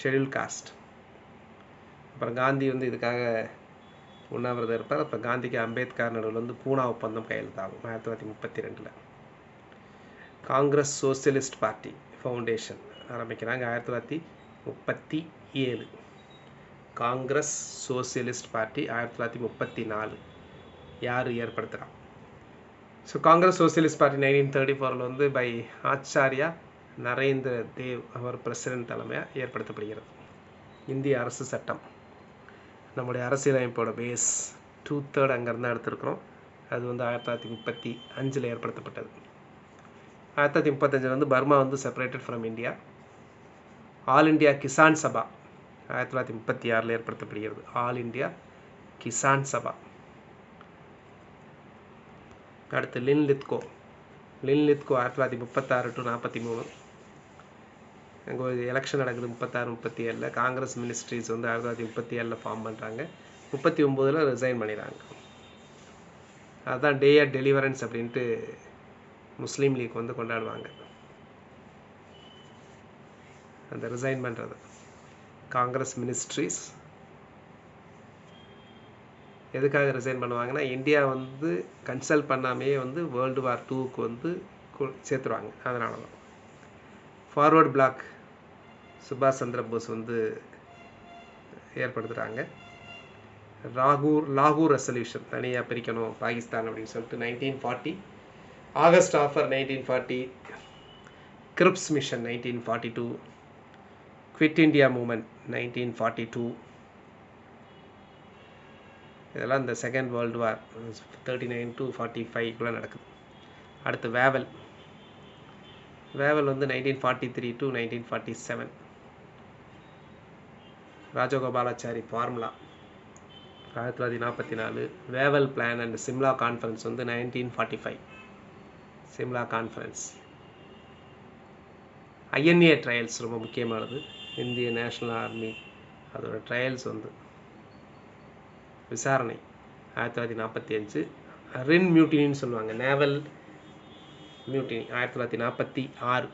Speaker 1: schedule cost. அப்புறம் காந்தி வந்து இதுக்காக உண்ணாவிரதம் இருப்பார். அப்புறம் காந்திக்கு அம்பேத்கர் நடுவில் வந்து பூனா ஒப்பந்தம் கையெழுத்தாகும் 1932. காங்கிரஸ் சோசியலிஸ்ட் பார்ட்டி ஃபவுண்டேஷன் ஆரம்பிக்கிறாங்க 1937. காங்கிரஸ் சோசியலிஸ்ட் பார்ட்டி 1934 யார் ஏற்படுத்துகிறான்? ஸோ காங்கிரஸ் சோசியலிஸ்ட் பார்ட்டி 1934 வந்து பை ஆச்சாரியா நரேந்திர தேவ் அவர் பிரசிடென்ட் தலைமையாக ஏற்படுத்தப்படுகிறது. இந்திய அரசு சட்டம், நம்முடைய அரசியலமைப்போட பேஸ் 2/3 அங்கேருந்து எடுத்திருக்கிறோம். அது வந்து 1935 ஏற்படுத்தப்பட்டது. 1935 வந்து பர்மா வந்து separated from India. All India Kisan Sabha 1936 ஏற்படுத்தப்படுகிறது. All India Kisan Sabha. அடுத்து லின்லித்கோ 1936 to 43. அங்கே ஒரு எலெக்ஷன் நடக்குது 36-37. காங்கிரஸ் மினிஸ்ட்ரிஸ் வந்து 1937 ஃபார்ம் பண்ணுறாங்க. 39 ரிசைன் பண்ணிடுறாங்க. அதுதான் டே ஆஃப் டெலிவரன்ஸ் அப்படின்ட்டு முஸ்லீம் லீக் வந்து கொண்டாடுவாங்க. அந்த ரிசைன் பண்ணுறது காங்கிரஸ் மினிஸ்ட்ரிஸ் எதுக்காக ரிசைன் பண்ணுவாங்கன்னா, இந்தியா வந்து கன்சல்ட் பண்ணாமையே வந்து வேர்ல்டு வார் 2க்கு வந்து சேர்த்துருவாங்க. அதனால தான் ஃபார்வர்ட் பிளாக் சுபாஷ் சந்திர போஸ் வந்து ஏற்படுத்துகிறாங்க. லாகூர் ரெசல்யூஷன் தனியாக பிரிக்கணும் பாகிஸ்தான் அப்படின்னு சொல்லிட்டு 1940. August offer 1940. Grips mission 1942. Quit India moment 1942. இதெல்லாம் இந்த செகண்ட் வேர்ல்டு வார் 39 to 45 நடக்குது. அடுத்து வேவல் வந்து 1943 to 1947. Rajagopalachari formula 1944. Wavell plan and Shimla conference வந்து 1945. சிம்லா கான்ஃபரன்ஸ். ஐஎன்ஏ ட்ரையல்ஸ் ரொம்ப முக்கியமானது. இந்திய நேஷ்னல் ஆர்மி அதோட ட்ரையல்ஸ் வந்து விசாரணை 1945. ரின் மியூட்டினின்னு சொல்லுவாங்க, நேவல் மியூட்டினி 1946.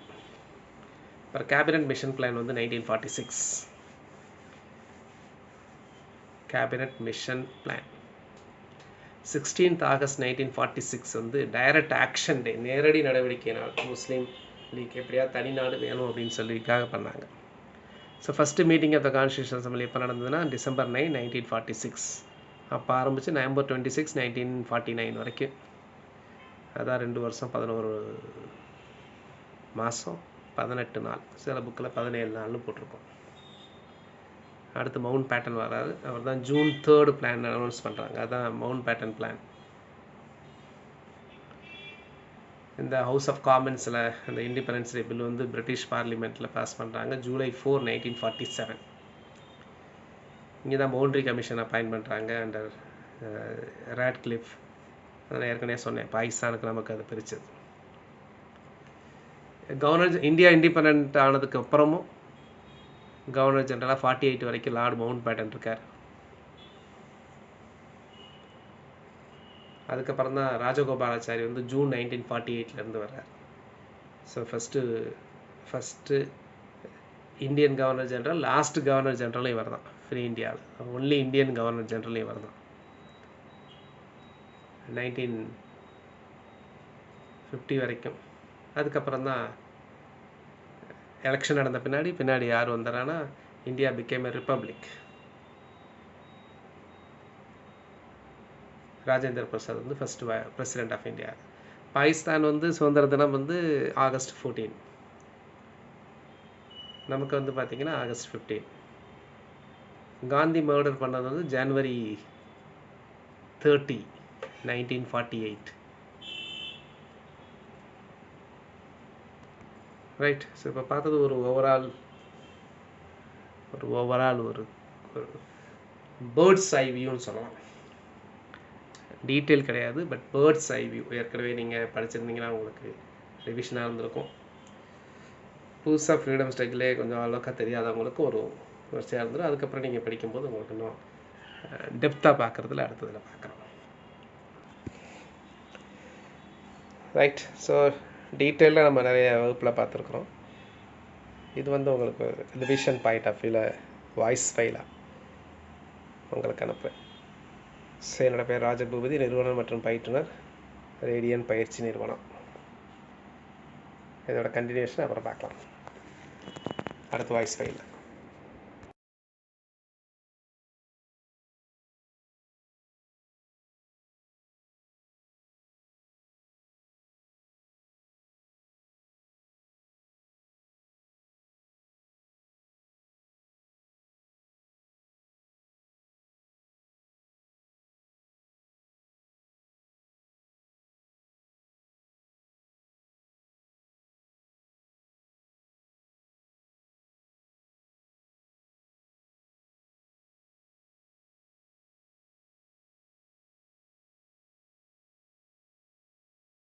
Speaker 1: அப்புறம் கேபினட் மிஷன் பிளான் வந்து 1946. Cabinet mission plan 16th August 1946 வந்து டைரக்ட் ஆக்ஷன் டே, நேரடி நடவடிக்கை நாள். முஸ்லீம் லீக் எப்படியாவது தனி நாடு வேணும் அப்படின்னு சொல்லிக்காக பண்ணாங்க. So first meeting of the constituent assembly எப்போ நடந்ததுன்னா டிசம்பர் 9, 1946. அப்போ ஆரம்பித்து நவம்பர் 26, 1949 வரைக்கும். அதான் 2 வருஷம் 11 மாதம் 18 நாள். சில புக்கில் 17 நாள்னு போட்டிருக்கோம். அடுத்து மவுண்ட் பேட்டன் வராது. அவர் தான் ஜூன் 3 பிளான் அனௌன்ஸ் பண்ணுறாங்க. அதுதான் மவுண்ட் பேட்டன் பிளான். இந்த ஹவுஸ் ஆஃப் காமன்ஸில் அந்த இண்டிபெண்டன்ஸ் டே பில் வந்து பிரிட்டிஷ் பார்லிமெண்ட்டில் பாஸ் பண்ணுறாங்க ஜூலை 4, 1947. இங்கே தான் பவுண்ட்ரி கமிஷன் அப்பாயின்ட் பண்ணுறாங்க அண்டர் ராட்கிளிஃப். நான் ஏற்கனவே சொன்னேன், பாகிஸ்தானுக்கு நமக்கு அது பிரிச்சது. கவர்னர் இந்தியா இண்டிபெண்ட் ஆனதுக்கு அப்புறமும் கவர்னர் ஜெனரலாக 48 வரைக்கும் லார்ட் மவுண்ட் பேட்டன் இருக்கார். அதுக்கப்புறம் தான் ராஜகோபாலாச்சாரி வந்து ஜூன் 1948 வர்றார். So first Indian governor general, last governor ஜெனரலும் இவர் தான் ஃப்ரீ இந்தியாவில். ஒன்லி இந்தியன் கவர்னர் ஜெனரலும் இவர் தான். 1950 வரைக்கும். அதுக்கப்புறம் தான் எலெக்ஷன் நடந்த பின்னாடி யார் வந்தாரானா India became a republic. Rajendra Prasad வந்து first president of India. Pakistan வந்து சுதந்திர தினம் வந்து ஆகஸ்ட் 14. நமக்கு வந்து பார்த்திங்கன்னா ஆகஸ்ட் 15. காந்தி மர்டர் பண்ணது வந்து ஜனவரி 30, 1948. ரைட். ஸோ இப்போ பார்த்தது ஒரு ஓவரால் ஒரு பேர்ட்ஸ் ஐ வியூன்னு சொல்லலாம். டீட்டெயில் கிடையாது, பட் பேர்ட்ஸ் ஐ வியூ. ஏற்கனவே நீங்கள் படிச்சிருந்தீங்கன்னா உங்களுக்கு ரிவிஷனாக இருந்திருக்கும். புதுசாக ஃப்ரீடம் ஸ்ட்ரகிளே கொஞ்சம் அளவுக்கு தெரியாதவங்களுக்கு ஒரு வரிசையாக இருந்துடும். அதுக்கப்புறம் நீங்கள் படிக்கும்போது உங்களுக்கு இன்னும் டெப்த்தாக பார்க்குறதுல அடுத்ததில் பார்க்கலாம். ரைட். ஸோ டீட்டெயிலாக நம்ம நிறைய வகுப்பில் பார்த்துருக்குறோம். இது வந்து உங்களுக்கு ரிவிஷன் பாயிண்ட் ஆஃப் வியூவில் வாய்ஸ் ஃபைலாக உங்களுக்கு அனுப்புகிறேன். ஸோ என்னோட பேர் ராஜபூபதி, நிறுவனர் மற்றும் பயிற்றுனர், ரேடியன் பயிற்சி நிறுவனம். இதோட கண்டினியூஷன் அப்புறம் பார்க்கலாம் அடுத்த வாய்ஸ் ஃபைலில்.